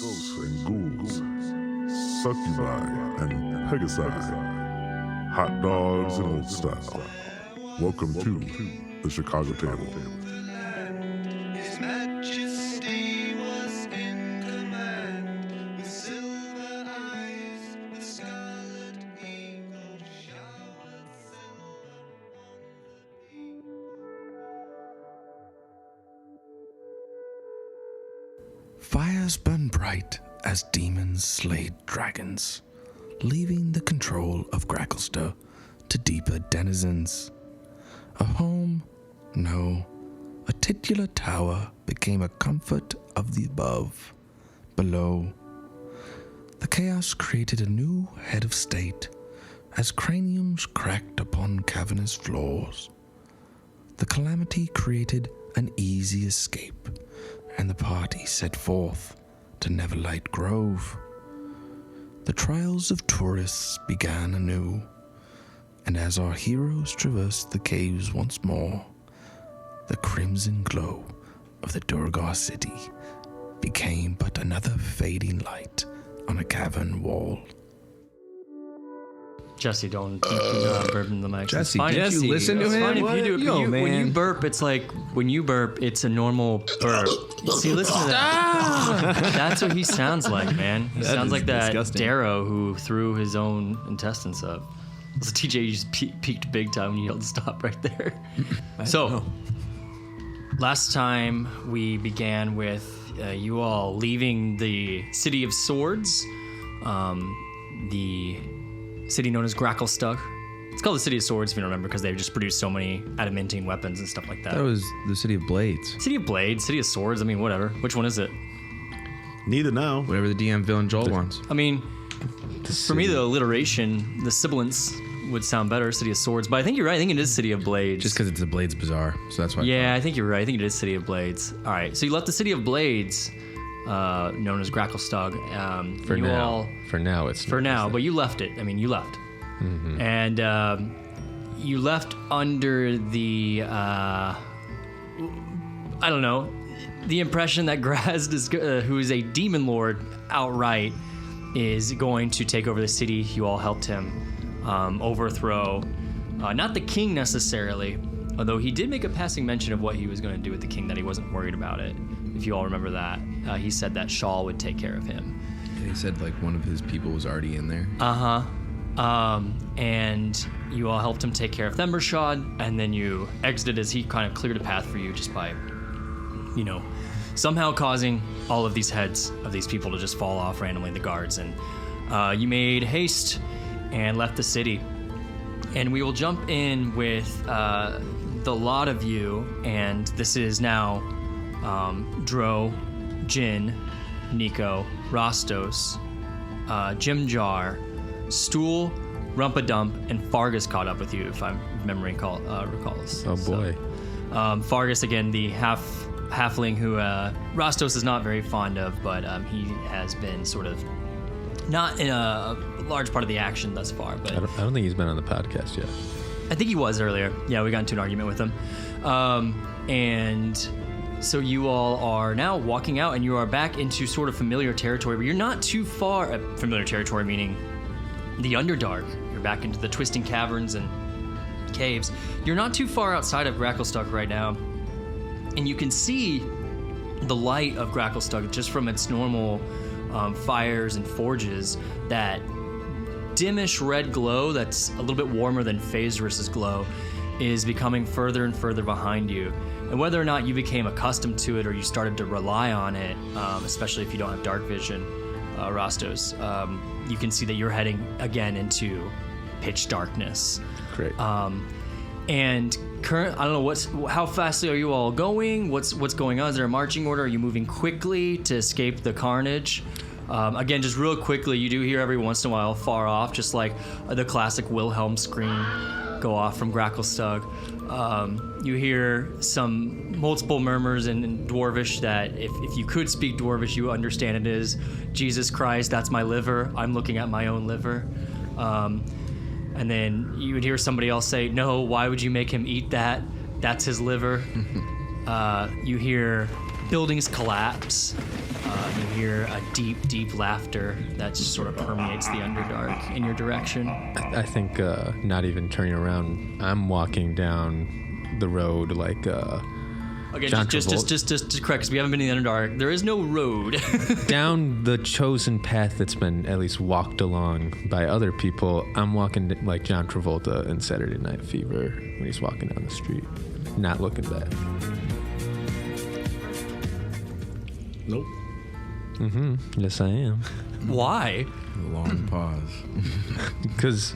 ghosts and ghouls, succubi and pegasi, hot dogs and old style. Welcome to the Chicago Table. His Majesty was in command, with silver eyes, the scarlet eagle showered silver on the people. Fires burn bright as demons slayed dragons, leaving the control of Gracklester to deeper denizens. A home? No. A titular tower became a comfort of the above. Below, the chaos created a new head of state as craniums cracked upon cavernous floors. The calamity created an easy escape, and the party set forth to Neverlight Grove. The trials of tourists began anew, and as our heroes traversed the caves once more, the crimson glow of the Durgar city became but another fading light on a cavern wall. Jesse, don't burp in the mic. Jesse, did you listen to him? Fine if you do. Yo, man. When you burp, it's like when you burp, it's a normal burp. See, listen to that. That's what he sounds like, man. He sounds like that disgusting. Darrow who threw his own intestines up. So TJ, you just peaked big time when you yelled stop right there. So, last time we began with you all leaving the City of Swords, the city known as Gracklestug. It's called the City of Swords, if you don't remember, because they've just produced so many adamantine weapons and stuff like that. That was the City of Blades. City of Blades, City of Swords, I mean, whatever. Which one is it? Neither now. Whatever the DM villain Joel wants. I mean, for me, the alliteration, the sibilance would sound better, City of Swords, but I think you're right. I think it is City of Blades. Just because it's a Blades Bazaar, so that's why. Yeah, I think you're right. I think it is City of Blades. All right, so you left the City of Blades, known as Gracklestug. For you now. all- For now, it's For now, but you left it. I mean, you left. Mm-hmm. And you left under the, I don't know, the impression that Grazd, is, who is a demon lord outright, is going to take over the city. You all helped him overthrow, not the king necessarily, although he did make a passing mention of what he was going to do with the king, that he wasn't worried about it. If you all remember that, he said that Shawl would take care of him. He said like one of his people was already in there. And you all helped him take care of Thembershad, and then you exited as he kind of cleared a path for you just by, you know, somehow causing all of these heads of these people to just fall off randomly, the guards. And you made haste and left the city. And we will jump in with the lot of you, and this is now Dro, Jin, Nico, Rostos, Jimjar, Stool, Rumpadump, and Fargus caught up with you, if my memory recalls. Oh boy. So, Fargus, again, the halfling who Rostos is not very fond of, but he has been sort of not in a large part of the action thus far. But I don't think he's been on the podcast yet. I think he was earlier. Yeah, we got into an argument with him. And so you all are now walking out, and you are back into sort of familiar territory, but you're not too far. Familiar territory meaning the Underdark. You're back into the twisting caverns and caves. You're not too far outside of Gracklestug right now, and you can see the light of Gracklestug just from its normal fires and forges. That dimmish red glow that's a little bit warmer than Phasris's glow is becoming further and further behind you. And whether or not you became accustomed to it or you started to rely on it, especially if you don't have dark vision, Rostos, you can see that you're heading again into pitch darkness. Great. And I don't know how fastly are you all going? What's going on? Is there a marching order? Are you moving quickly to escape the carnage? Again, just real quickly, you do hear every once in a while far off, just like the classic Wilhelm scream go off from Gracklestug. You hear multiple murmurs in Dwarvish that if you could speak Dwarvish, you understand it is, Jesus Christ, that's my liver. I'm looking at my own liver. And then you would hear somebody else say, no, why would you make him eat that? That's his liver. You hear buildings collapse. You hear a deep, deep laughter that just sort of permeates the Underdark in your direction. I think not even turning around, I'm walking down the road like Again, John just correct, because we haven't been in the Underdark. There is no road. down the chosen path that's been at least walked along by other people. I'm walking like John Travolta in Saturday Night Fever when he's walking down the street, not looking back. Nope. Yes, I am. Why? A long pause. Because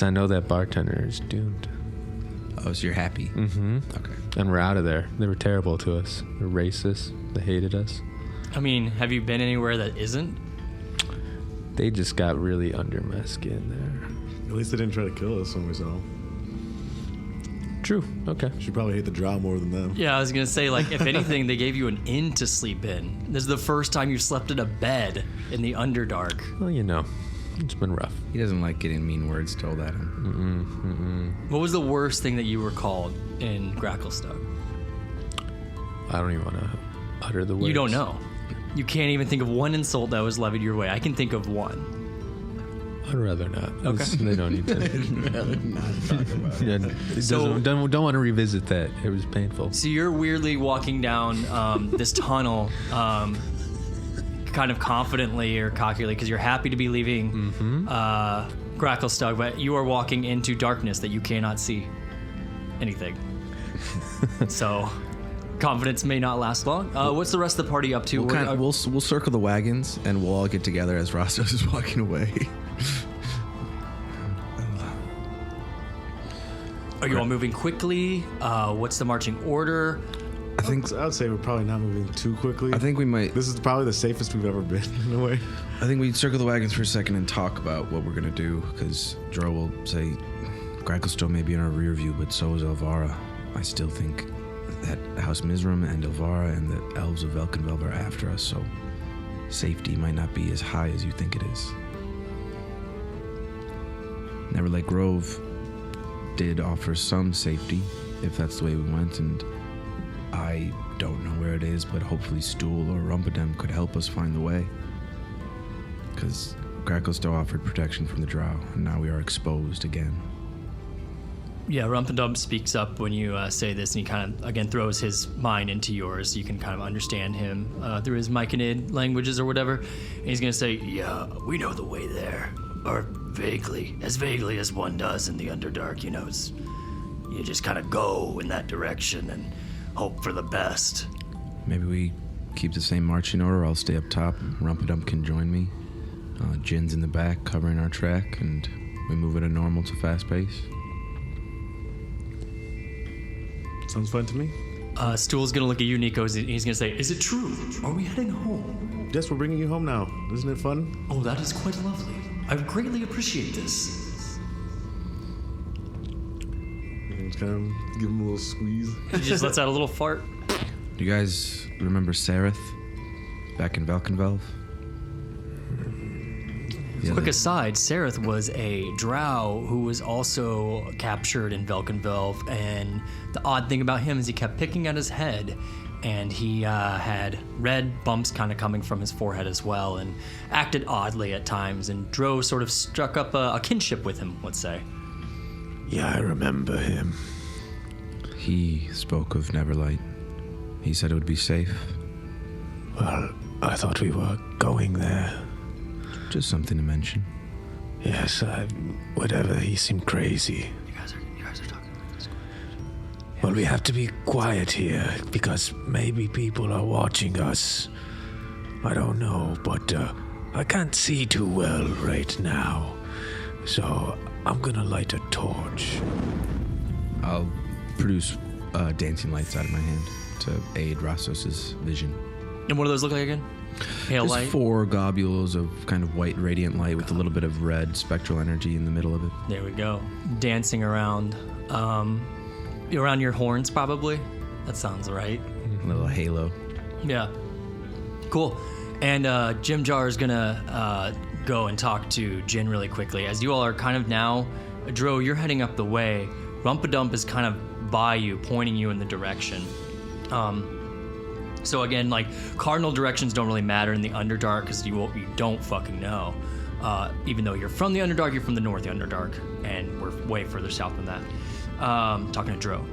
I know that bartender is doomed. Oh, so you're happy? Mm-hmm. Okay. And we're out of there. They were terrible to us. They're racist. They hated us. I mean, have you been anywhere that isn't? They just got really under my skin there. At least they didn't try to kill us when we saw them. True. Okay. Should probably hate the drow more than them. Yeah, I was gonna say, like, if anything, they gave you an inn to sleep in. This is the first time you slept in a bed in the Underdark. Well, you know, it's been rough. He doesn't like getting mean words told at him. What was the worst thing that you were called in Gracklestug? I don't even want to utter the words. You don't know. You can't even think of one insult that was levied your way. I can think of one. I'd rather not. Okay. They don't need to. Yeah, don't want to revisit that. It was painful. So you're weirdly walking down this tunnel, kind of confidently or cockily, because you're happy to be leaving Gracklestug, but you are walking into darkness that you cannot see anything. So confidence may not last long. What's the rest of the party up to? We'll circle the wagons and we'll all get together as Rostos is walking away. Are you all moving quickly? What's the marching order? I would say we're probably not moving too quickly. I think we might. This is probably the safest we've ever been in a way. I think we'd circle the wagons for a second and talk about what we're gonna do, because Dro will say Gracklestone may be in our rear view, but so is Elvara. I still think that House Mizram and Elvara and the elves of Velkenvelv are after us, so safety might not be as high as you think it is. Neverlight Grove did offer some safety, if that's the way we went, and I don't know where it is, but hopefully Stool or Rumpadem could help us find the way. Because Gracklestone offered protection from the drow, and now we are exposed again. Yeah, Rumpadum speaks up when you say this, and he kind of, again, throws his mind into yours. You can kind of understand him through his Myconid languages or whatever. And he's going to say, yeah, we know the way there. Or vaguely as one does in the Underdark, you know. You just kind of go in that direction and hope for the best. Maybe we keep the same marching order. I'll stay up top. Rumpadum can join me. Jin's in the back covering our track, and we move at a normal to fast pace. Sounds fun to me. Stool's gonna look at you, Nico. He's gonna say, is it true? Are we heading home? Yes, we're bringing you home now. Isn't it fun? Oh, that is quite lovely. I greatly appreciate this. Just kind of give him a little squeeze. He just lets out a little fart. Do you guys remember Sareth back in Velkenvelv? Quick aside, Sareth was a drow who was also captured in Velkenvelv, and the odd thing about him is he kept picking at his head, and he had red bumps kind of coming from his forehead as well, and acted oddly at times, and Dro sort of struck up a kinship with him, let's say. Yeah, I remember him. He spoke of Neverlight. He said it would be safe. Well, I thought we were going there. Just something to mention. Yes, whatever, he seemed crazy. You guys are talking about this. Well, we have to be quiet here, because maybe people are watching us. I don't know, but I can't see too well right now. So I'm gonna light a torch. I'll produce dancing lights out of my hand to aid Rostos' vision. And what do those look like again? Pale Just light? 4 globules of kind of white radiant light with a little bit of red spectral energy in the middle of it. There we go. Dancing around. Around your horns, probably? That sounds right. A little halo. Yeah. Cool. And Jim Jar is gonna go and talk to Jin really quickly. As you all are kind of now, Dro, you're heading up the way. Rumpadump is kind of by you, pointing you in the direction. So again, like cardinal directions don't really matter in the Underdark because you don't fucking know. Even though you're from the Underdark, you're from the North Underdark, and we're way further south than that. Talking to Dro.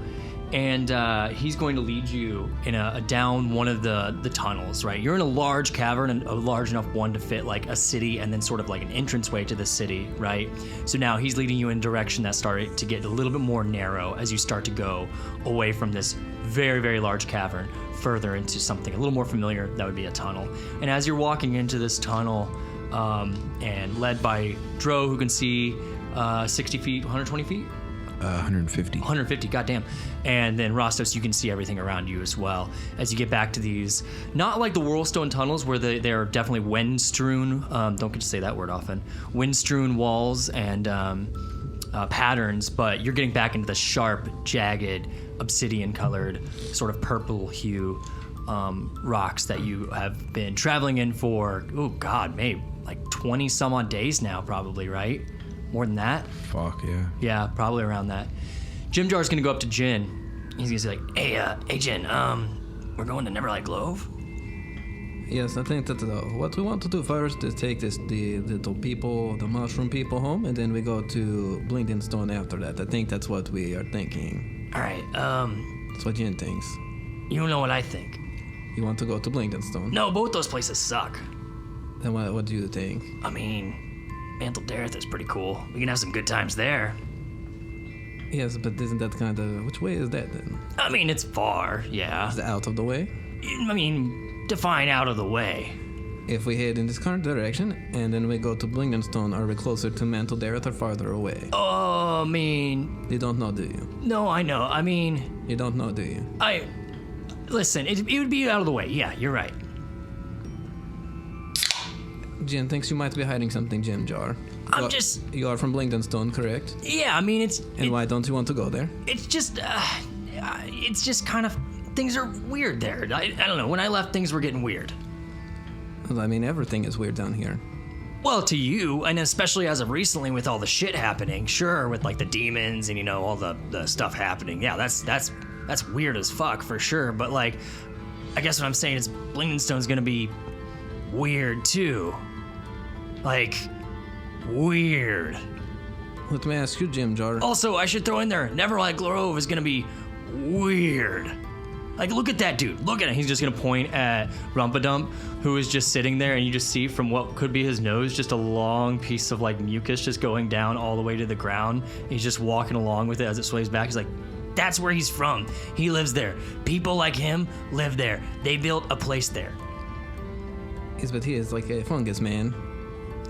And he's going to lead you in down one of the tunnels, right? You're in a large cavern, and a large enough one to fit like a city and then sort of like an entranceway to the city, right? So now he's leading you in a direction that's starting to get a little bit more narrow as you start to go away from this very, very large cavern further into something a little more familiar. That would be a tunnel. And as you're walking into this tunnel, and led by Dro, who can see 60 feet, 120 feet? 150. 150, goddamn. And then Rostos, you can see everything around you as well. As you get back to these, not like the Whirlstone tunnels where they're definitely wind-strewn, don't get to say that word often, wind-strewn walls and patterns, but you're getting back into the sharp, jagged, obsidian-colored, sort of purple hue rocks that you have been traveling in for, oh god, maybe like 20 some odd days now, probably, right? More than that? Fuck, yeah. Yeah, probably around that. Jim Jar's gonna go up to Jin. He's gonna say like, hey Jin, we're going to Neverlight Grove? Yes, I think that what we want to do first is take the people, the mushroom people home, and then we go to Blingdenstone after that. I think that's what we are thinking. Alright, That's what Jin thinks. you know what I think. You want to go to Blingdenstone? No, both those places suck. Then what do you think? I mean, Manteldareth is pretty cool. We can have some good times there. Yes, but isn't that kind of... Which way is that then? I mean, it's far, yeah. Is it out of the way? I mean, define out of the way. If we head in this current direction, and then we go to Blingdenstone, are we closer to Manteldareth or farther away? Oh, I mean... You don't know, do you? No, I know. I mean... You don't know, do you? Listen, it would be out of the way. Yeah, you're right. Jin thinks you might be hiding something, Jim Jar. You are from Blingdenstone, correct? Yeah, I mean, Why don't you want to go there? It's just kind of, things are weird there. I don't know, when I left, things were getting weird. Well, I mean, everything is weird down here. Well, to you, and especially as of recently with all the shit happening, sure, with like the demons and, you know, all the stuff happening. Yeah, that's weird as fuck for sure, but like, I guess what I'm saying is Blingdenstone's gonna be weird too. Like, weird. Let me ask you, Jim Jar. Also, I should throw in there, Neverlight Grove is gonna be weird. Like, look at that dude. Look at him. He's just gonna point at Rumpadump, who is just sitting there, and you just see from what could be his nose, just a long piece of like mucus just going down all the way to the ground. And he's just walking along with it as it sways back. He's like, that's where he's from. He lives there. People like him live there. They built a place there. Yes, but he is like a fungus man.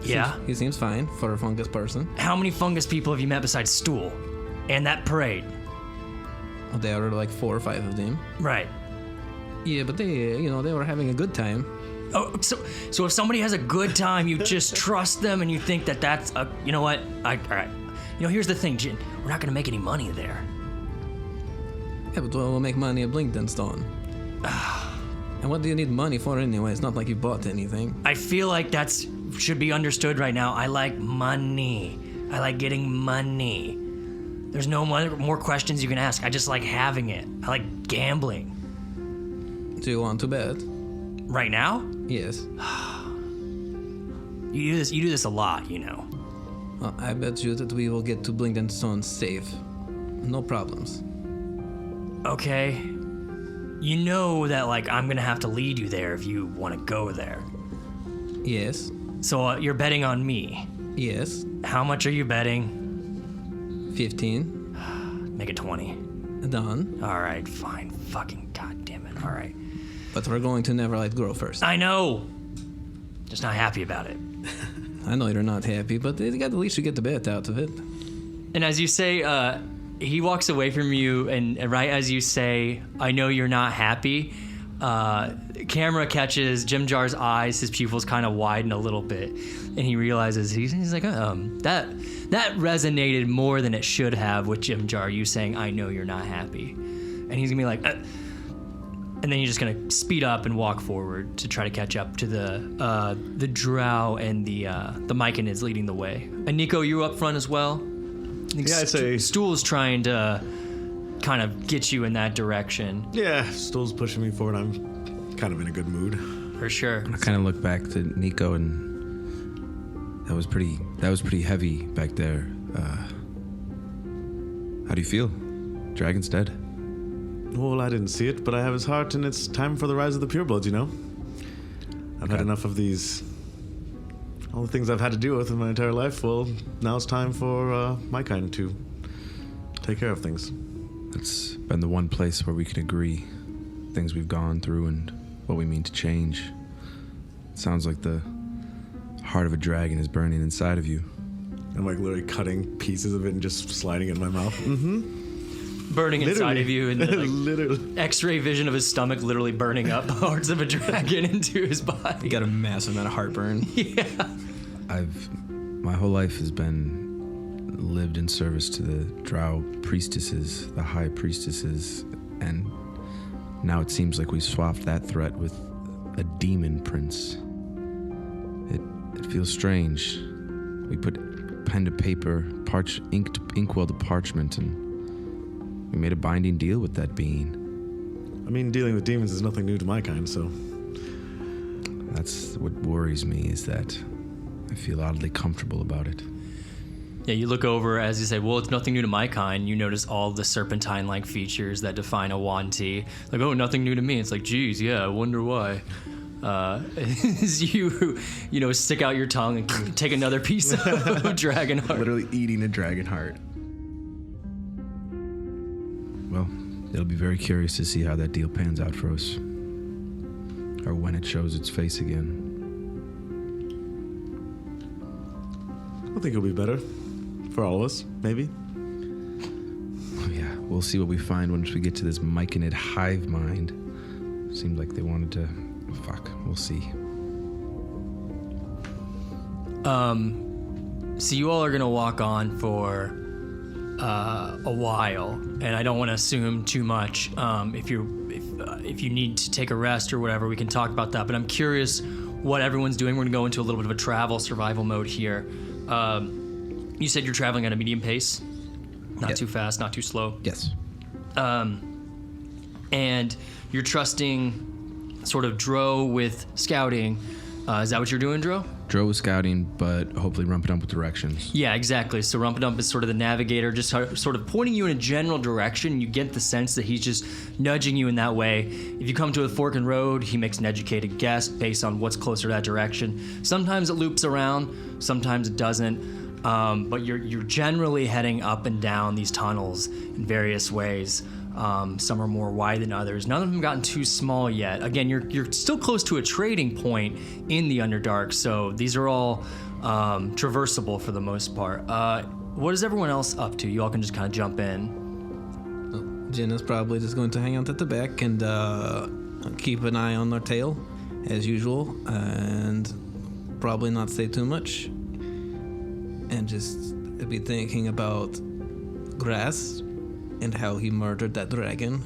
Yeah? He seems fine for a fungus person. How many fungus people have you met besides Stool? And that parade? There are like 4 or 5 of them. Right. Yeah, but they were having a good time. Oh, so if somebody has a good time, you just trust them and you think that that's a, you know what? All right. You know, here's the thing, Jin. We're not gonna make any money there. Yeah, but we'll make money at Blingdenstone. And what do you need money for anyway? It's not like you bought anything. I feel like should be understood right now. I like money. I like getting money. There's no more questions you can ask. I just like having it. I like gambling. Do you want to bet? Right now? Yes. You do this a lot, you know. Well, I bet you that we will get to Blingdenstone safe. No problems. Okay. You know that, like, I'm gonna have to lead you there if you want to go there. Yes. So you're betting on me. Yes. How much are you betting? 15. Make it 20. Done. All right, fine. Fucking goddamn it. All right. But we're going to Neverlight Grove first. I know. Just not happy about it. I know you're not happy, but at least you get the bet out of it. And as you say, he walks away from you, and right as you say, I know you're not happy, camera catches Jim Jar's eyes, his pupils kind of widen a little bit, and he realizes, he's like, that resonated more than it should have with Jim Jar, you saying, I know you're not happy. And he's gonna be like, and then you're just gonna speed up and walk forward to try to catch up to the drow and the Myconids leading the way. And Nico, you up front as well? Yeah, I'd say... Stool's trying to kind of get you in that direction. Yeah, Stool's pushing me forward. I'm kind of in a good mood. For sure. I kind of look back to Nico, and that was pretty heavy back there. How do you feel? Dragon's dead. Well, I didn't see it, but I have his heart, and it's time for the rise of the purebloods, you know? I've had enough of these... all the things I've had to deal with in my entire life. Well, now it's time for my kind to take care of things. It's been the one place where we can agree things we've gone through and what we mean to change. It sounds like the heart of a dragon is burning inside of you. I'm like literally cutting pieces of it and just sliding it in my mouth. Burning inside of you, and the, like, Literally. X-ray vision of his stomach literally burning up parts of a dragon into his body. You got a massive amount of heartburn. Yeah. My whole life has been lived in service to the drow priestesses, the high priestesses, and now it seems like we swapped that threat with a demon prince. It feels strange. We put pen to paper, inkwell to parchment, and we made a binding deal with that being. I mean, dealing with demons is nothing new to my kind, so... That's what worries me, is that I feel oddly comfortable about it. Yeah, you look over as you say, well, it's nothing new to my kind. You notice all the serpentine-like features that define a Wanti. Like, oh, nothing new to me. It's like, geez, yeah, I wonder why. As you stick out your tongue and take another piece of dragon heart. Literally eating a dragon heart. Well, it'll be very curious to see how that deal pans out for us. Or when it shows its face again. I think it'll be better. For all of us, maybe. Oh yeah, we'll see what we find once we get to this myconid hive mind. Seemed like they wanted to... Fuck, we'll see. So you all are gonna walk on for a while, and I don't want to assume too much. If you need to take a rest or whatever, we can talk about that. But I'm curious what everyone's doing. We're gonna go into a little bit of a travel survival mode here. You said you're traveling at a medium pace, not too fast, not too slow. Yes. And you're trusting sort of Dro with scouting. Is that what you're doing, Dro? Dro was scouting, but hopefully Rumpedump with directions. Yeah, exactly. So Rumpedump is sort of the navigator, just sort of pointing you in a general direction. You get the sense that he's just nudging you in that way. If you come to a fork in road, he makes an educated guess based on what's closer to that direction. Sometimes it loops around, sometimes it doesn't. But you're generally heading up and down these tunnels in various ways. Some are more wide than others. None of them have gotten too small yet. Again, you're still close to a trading point in the Underdark, so these are all traversable for the most part. What is everyone else up to? You all can just kind of jump in. Jin is probably just going to hang out at the back and keep an eye on our tail, as usual, and probably not say too much. And just be thinking about Grass and how he murdered that dragon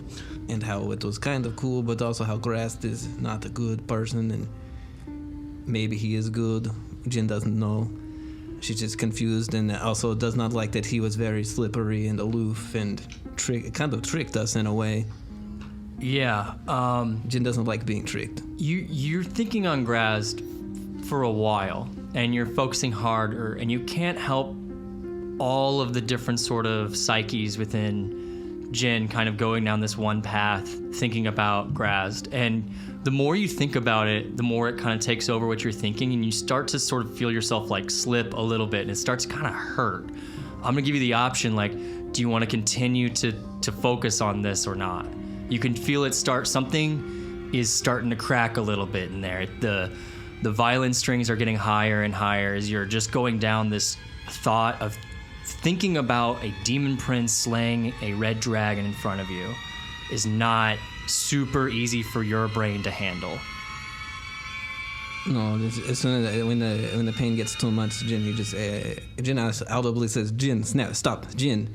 and how it was kind of cool, but also how Grass is not a good person and maybe he is good. Jin doesn't know. She's just confused and also does not like that he was very slippery and aloof and kind of tricked us in a way. Yeah. Jin doesn't like being tricked. You're thinking on Grazd for a while, and you're focusing harder, and you can't help all of the different sort of psyches within Jin kind of going down this one path, thinking about Grazd. And the more you think about it, the more it kind of takes over what you're thinking, and you start to sort of feel yourself like slip a little bit, and it starts to kind of hurt. I'm gonna give you the option, like, do you want to continue to focus on this or not? You can feel it something is starting to crack a little bit in there. The violin strings are getting higher and higher as you're just going down this thought of thinking about a demon prince slaying a red dragon in front of you is not super easy for your brain to handle. No, as soon as when the pain gets too much, Jin, you just Jin audibly says, "Jin, snap, stop, Jin,"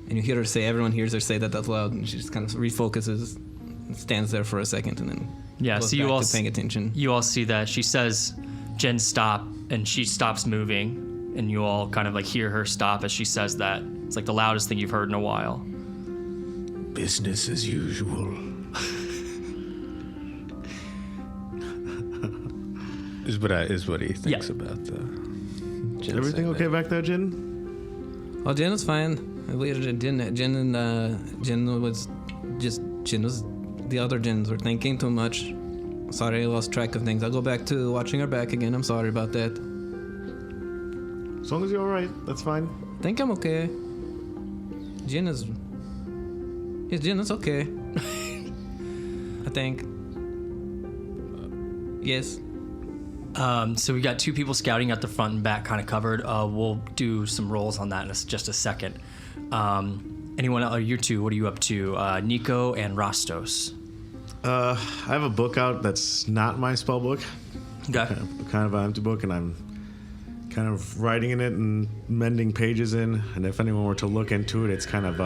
and you hear her say, everyone hears her say that out loud, and she just kind of refocuses, stands there for a second, and then goes so you back all to paying attention. You all see that she says, "Jen, stop," and she stops moving, and you all kind of like hear her stop as she says that. It's like the loudest thing you've heard in a while. Business as usual. what he thinks about the. Ginseng Everything okay thing. back there, Jin? Oh, Jen is fine. Jen was the other Jins were thinking too much. Sorry, I lost track of things. I'll go back to watching her back again. I'm sorry about that. As long as you're all right, that's fine. I think I'm okay. Jin is okay. I think. Yes. So we got 2 people scouting at the front and back, kind of covered. We'll do some rolls on that in just a second. Anyone else? You 2, what are you up to? Nico and Rostos. I have a book out that's not my spell book. Okay. Kind of an empty book, and I'm kind of writing in it and mending pages in. And if anyone were to look into it, it's kind of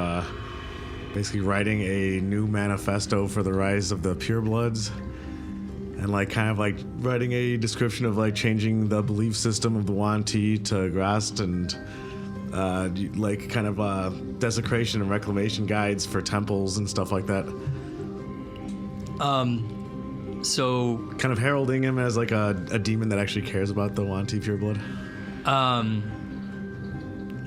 basically writing a new manifesto for the rise of the purebloods. And kind of writing a description of changing the belief system of the Wanti to Grast, and kind of desecration and reclamation guides for temples and stuff like that. So kind of heralding him as a demon that actually cares about the Wanti pureblood.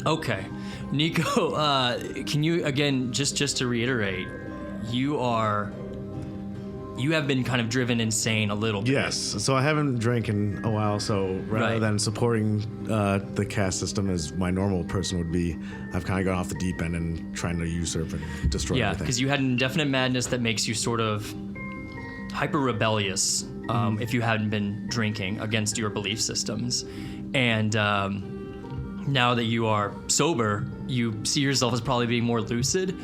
Okay, Nico. Can you again just to reiterate, you have been kind of driven insane a little bit. Yes, so I haven't drank in a while, so rather than supporting the caste system as my normal person would be, I've kind of gone off the deep end and trying to usurp and destroy everything. Yeah, because you had an indefinite madness that makes you sort of hyper-rebellious if you hadn't been drinking against your belief systems. And now that you are sober, you see yourself as probably being more lucid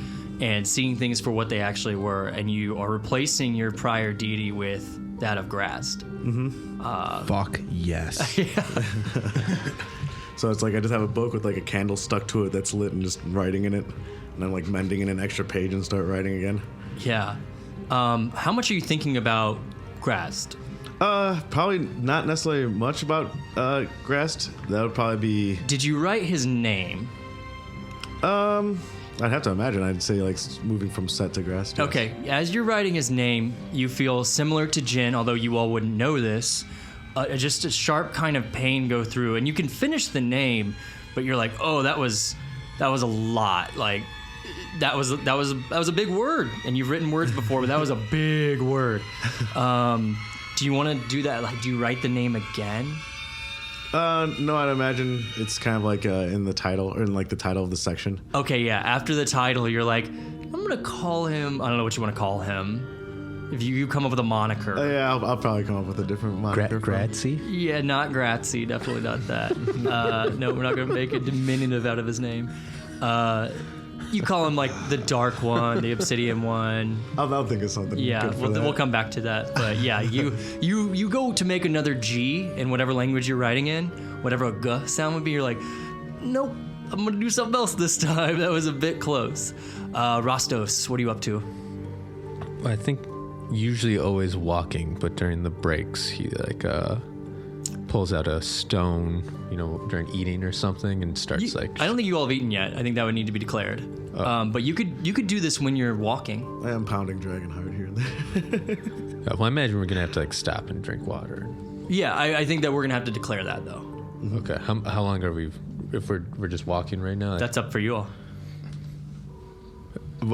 and seeing things for what they actually were, and you are replacing your prior deity with that of Grast. Fuck yes. So it's I just have a book with a candle stuck to it that's lit and just writing in it, and I'm mending in an extra page and start writing again. Yeah. How much are you thinking about Grast? Probably not necessarily much about Grast. That would probably be... Did you write his name? I'd have to imagine. I'd say moving from Set to Grast. Yes. Okay, as you're writing his name, you feel similar to Jin, although you all wouldn't know this. Just a sharp kind of pain go through, and you can finish the name, but you're like, oh, that was a lot. That was a big word, and you've written words before, but that was a big word. Do you want to do that? Do you write the name again? No, I'd imagine it's kind of in the title, or in the title of the section. Okay, yeah. After the title, you're like, I'm gonna call him. I don't know what you want to call him. If you come up with a moniker. Yeah, I'll probably come up with a different moniker. Grazie? Yeah, not Grazie. Definitely not that. No, we're not gonna make a diminutive out of his name. You call him the Dark One, the Obsidian One. I'll think of something. Yeah, good for that. we'll come back to that. But yeah, you go to make another G in whatever language you're writing in, whatever a G sound would be. You're like, nope, I'm gonna do something else this time. That was a bit close. Rostos, what are you up to? I think usually always walking, but during the breaks he pulls out a stone, during eating or something, and starts I don't think you all have eaten yet. I think that would need to be declared. But you could do this when you're walking. I am pounding dragon heart here and there. Well, I imagine we're gonna have to stop and drink water. Yeah, I think that we're gonna have to declare that though. Mm-hmm. Okay, how long are we? If we're just walking right now, That's up for you all.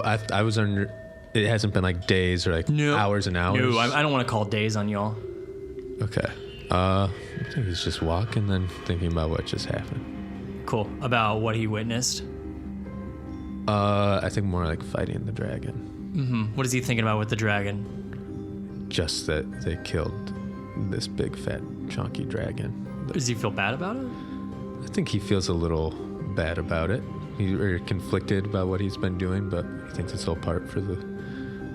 I was under. It hasn't been days or hours and hours. No, I don't want to call days on y'all. Okay. I think he's just walking, then thinking about what just happened. Cool. About what he witnessed. I think more fighting the dragon. Mm-hmm. What is he thinking about with the dragon? Just that they killed this big, fat, chunky dragon. Does he feel bad about it? I think he feels a little bad about it. Or conflicted about what he's been doing, but he thinks it's all part for the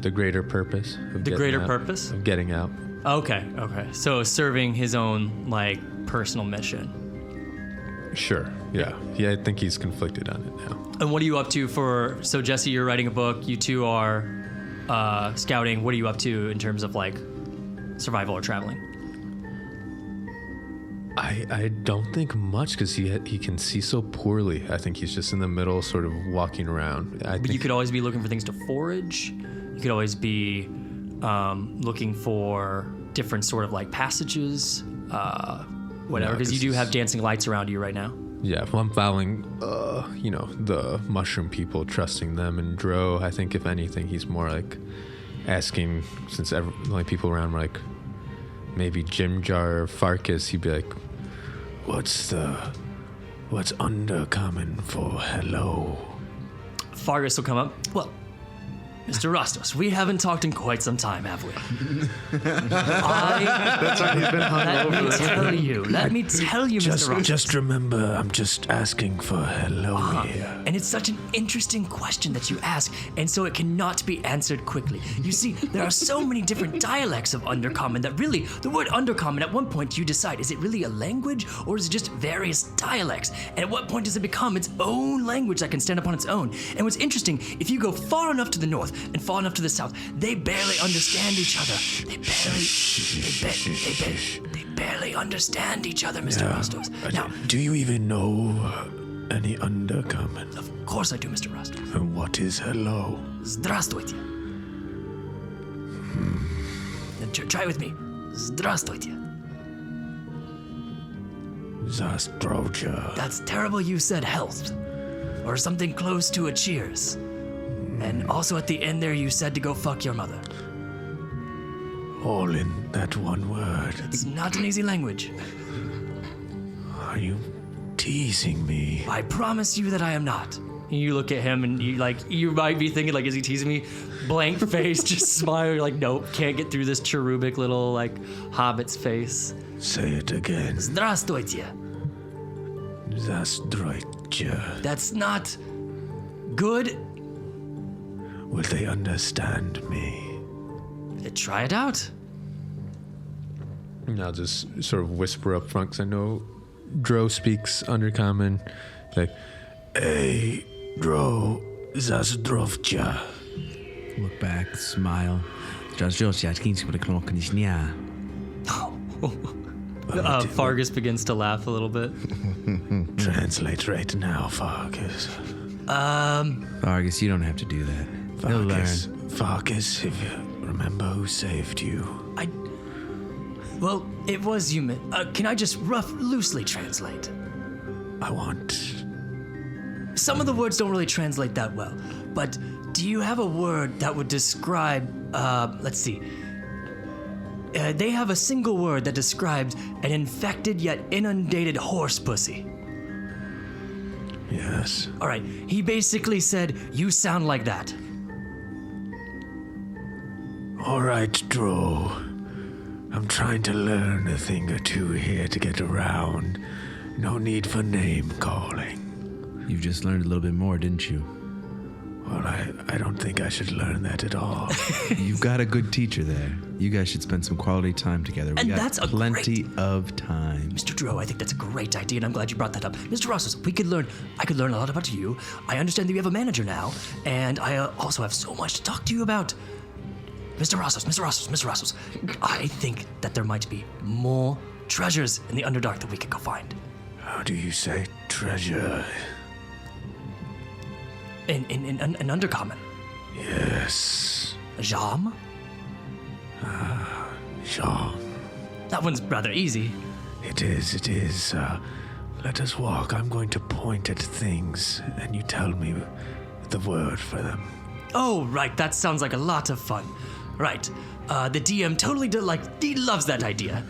greater purpose. The greater purpose? Of getting out. Okay. So serving his own, personal mission. Sure, yeah. I think he's conflicted on it now. And what are you up to so Jesse, you're writing a book, you two are scouting. What are you up to in terms of, survival or traveling? I don't think much, because he can see so poorly. I think he's just in the middle, sort of walking around. But you could always be looking for things to forage. You could always be looking for different sort of passages. whatever, because you do have dancing lights around you right now. Yeah, well, I'm following, the mushroom people, trusting them. And Dro, I think if anything, he's more like asking, since the only people around were like maybe Jimjar or Farkas, he'd be like, what's undercommon for hello? Fargus will come up. Well, Mr. Rostos, we haven't talked in quite some time, have we? That's right, he's been hungover. Let me tell you, Mr. Rostos. Just remember, I'm just asking for hello here. And it's such an interesting question that you ask, and so it cannot be answered quickly. You see, there are so many different dialects of Undercommon that really, the word Undercommon, at one point you decide, is it really a language, or is it just various dialects? And at what point does it become its own language that can stand up on its own? And what's interesting, if you go far enough to the north and far enough to the south, they barely understand each other. They barely understand each other, Mr. Rostos. Now, do you even know any Undercommon? of course I do, Mr. Rostos. And what is hello? Здравствуйте. Try it with me. Здравствуйте. Zastroja. That's terrible you said health. Or something close to a cheers. And also at the end there you said to go fuck your mother. All in that one word. It's not an easy language. Are you teasing me? I promise you that I am not. You look at him and you might be thinking, like, is he teasing me? Blank face, just smile. You're like, nope, can't get through this cherubic little, like, hobbit's face. Say it again. Здравствуйте. Zastroja. That's not good. Will they understand me? Try it out. And I'll just sort of whisper up front because I know Dro speaks Undercommon. Like, hey, Dro, Zastroja. Look back, smile. Fargus begins to laugh a little bit. Translate right now, Farkas. Fargus, you don't have to do that. He'll learn. Farkas, if you remember who saved you. Well, it was you. Can I just loosely translate? I want... Some of the words don't really translate that well, but do you have a word that would describe, let's see. They have a single word that describes an infected yet inundated horse pussy. Yes. All right, he basically said, you sound like that. All right, Dro. I'm trying to learn a thing or two here to get around. No need for name calling. You just learned a little bit more, didn't you? Well, I don't think I should learn that at all. You've got a good teacher there. You guys should spend some quality time together. We And got that's a plenty of time. Mr. Dro, I think that's a great idea, and I'm glad you brought that up. Mr. Rossos, I could learn a lot about you. I understand that you have a manager now, and I also have so much to talk to you about. Mr. Rossos, I think that there might be more treasures in the Underdark that we could go find. How do you say treasure? In Undercommon. Yes. Jam? Sure. That one's rather easy. It is. Let us walk. I'm going to point at things, and you tell me the word for them. Oh, right, that sounds like a lot of fun. Right, the DM totally he loves that idea.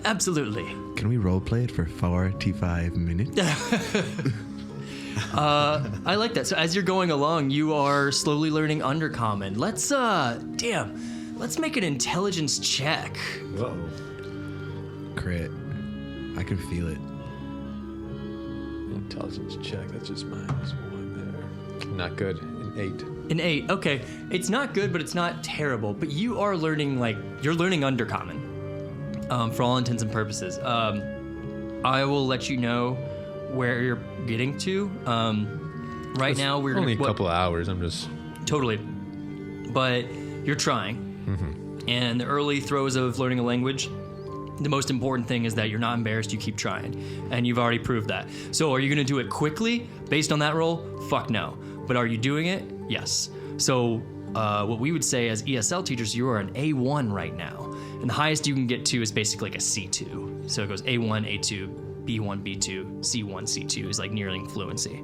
Absolutely. Can we roleplay it for 45 minutes? I like that. So as you're going along, you are slowly learning Undercommon. Let's make an intelligence check. Whoa. Crit. I can feel it. Intelligence check. That's just -1 there. Not good. An 8. An 8. Okay, it's not good, but it's not terrible. But you are learning you're learning Undercommon, for all intents and purposes. I will let you know where you're getting to. Right now we're only a couple of hours. I'm just totally, but you're trying. Mm-hmm. And in the early throes of learning a language, the most important thing is that you're not embarrassed. You keep trying, and you've already proved that. So, are you going to do it quickly based on that roll? Fuck no. But are you doing it? Yes. So, what we would say as ESL teachers, you are an A1 right now, and the highest you can get to is basically like a C2. So it goes A1, A2, B1, B2, C1, C2 is like nearing fluency.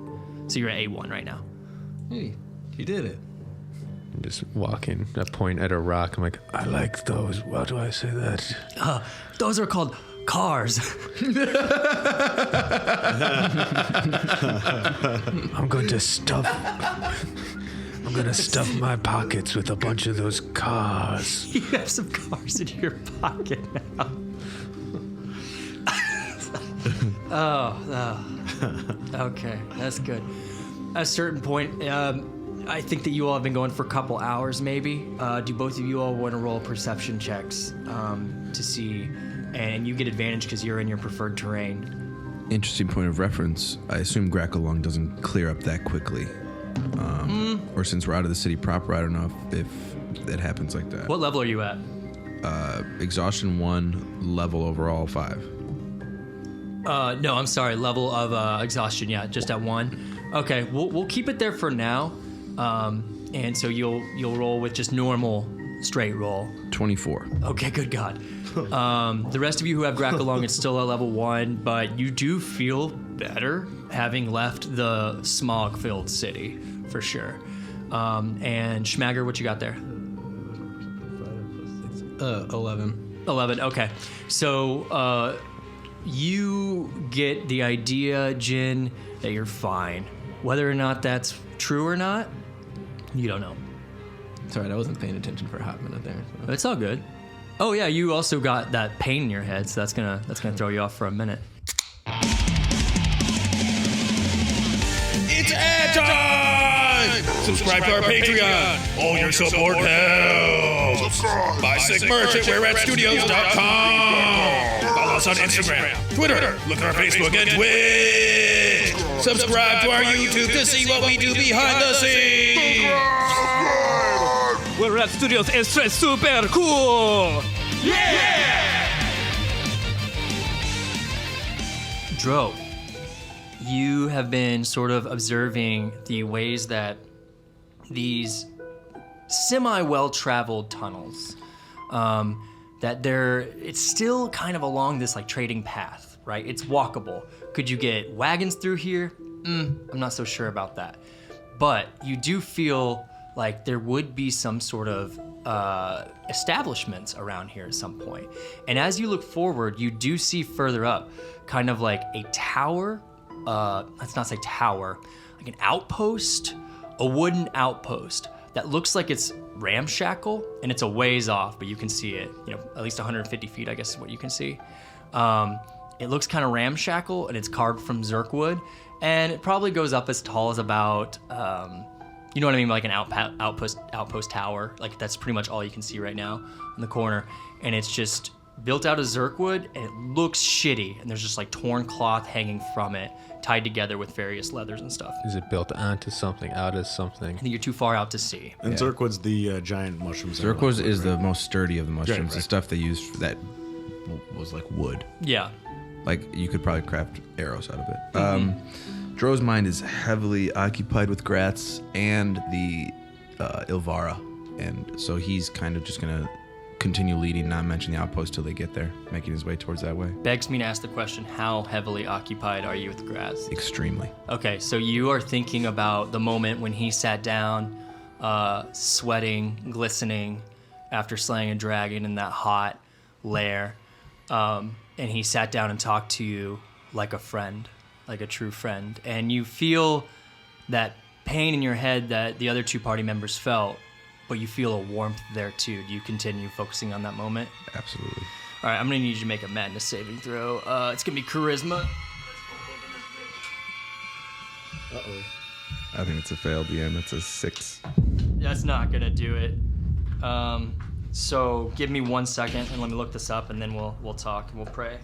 So you're at A1 right now. Hey, you did it. I'm just walking. I point at a rock. I'm like, I like those. Why do I say that? Those are called cars. I'm going to stuff my pockets with a bunch of those cars. You have some cars in your pocket now. Okay, that's good. At a certain point, I think that you all have been going for a couple hours, maybe. Do both of you all want to roll perception checks to see? And you get advantage because you're in your preferred terrain. Interesting point of reference. I assume Grackalong doesn't clear up that quickly. Or since we're out of the city proper, I don't know if it happens like that. What level are you at? Exhaustion 1, level overall 5. No, I'm sorry. Level of exhaustion, yeah, just at 1. Okay, we'll keep it there for now. And so you'll roll with just normal straight roll. 24. Okay, good God. The rest of you who have Grackalong, it's still at level 1, but you do feel better having left the smog-filled city, for sure. And Schmagger, what you got there? 11. 11, okay. So you get the idea, Jin, that you're fine. Whether or not that's true or not, you don't know. Sorry, I wasn't paying attention for a hot minute there. So. It's all good. Oh yeah, you also got that pain in your head, so that's gonna throw you off for a minute. It's ad time! Subscribe to our Patreon. All your support helps. Buy sick merch at WhereAtStudios.com. Follow us on Instagram, Twitter, look at our Facebook and Twitch. Subscribe to our YouTube to see what we do behind the scenes. We're at Studios is super cool! Dro, you have been sort of observing the ways that these semi-well-traveled tunnels, that it's still kind of along this like trading path, right? It's walkable. Could you get wagons through here? I'm not so sure about that. But you do feel like there would be some sort of establishments around here at some point. And as you look forward, you do see further up kind of like a tower, let's not say tower, like an outpost, a wooden outpost that looks like it's ramshackle and it's a ways off, but you can see it, at least 150 feet, I guess is what you can see. It looks kind of ramshackle and it's carved from Zerkwood, and it probably goes up as tall as about, you know what I mean, like an outpost tower. Like that's pretty much all you can see right now in the corner. And it's just built out of Zerkwood, and it looks shitty. And there's just like torn cloth hanging from it, tied together with various leathers and stuff. Is it built onto something, out of something? I think you're too far out to see. And Zerkwood's the giant mushrooms. Zerkwood is the most sturdy of the mushrooms. Right. The stuff they used that was like wood. Yeah. Like you could probably craft arrows out of it. Dro's mind is heavily occupied with Gratz and the Ilvara, and so he's kind of just gonna continue leading, not mention the outpost till they get there, making his way towards that way. Begs me to ask the question, how heavily occupied are you with Graz? Extremely. Okay, so you are thinking about the moment when he sat down, sweating, glistening, after slaying a dragon in that hot lair, and he sat down and talked to you like a friend, like a true friend, and you feel that pain in your head that the other two party members felt, but you feel a warmth there too. Do you continue focusing on that moment? Absolutely. All right, I'm gonna need you to make a madness saving throw. It's gonna be charisma. I think it's a fail, DM. It's a 6. That's not gonna do it. So give me 1 second and let me look this up, and then we'll talk and we'll pray.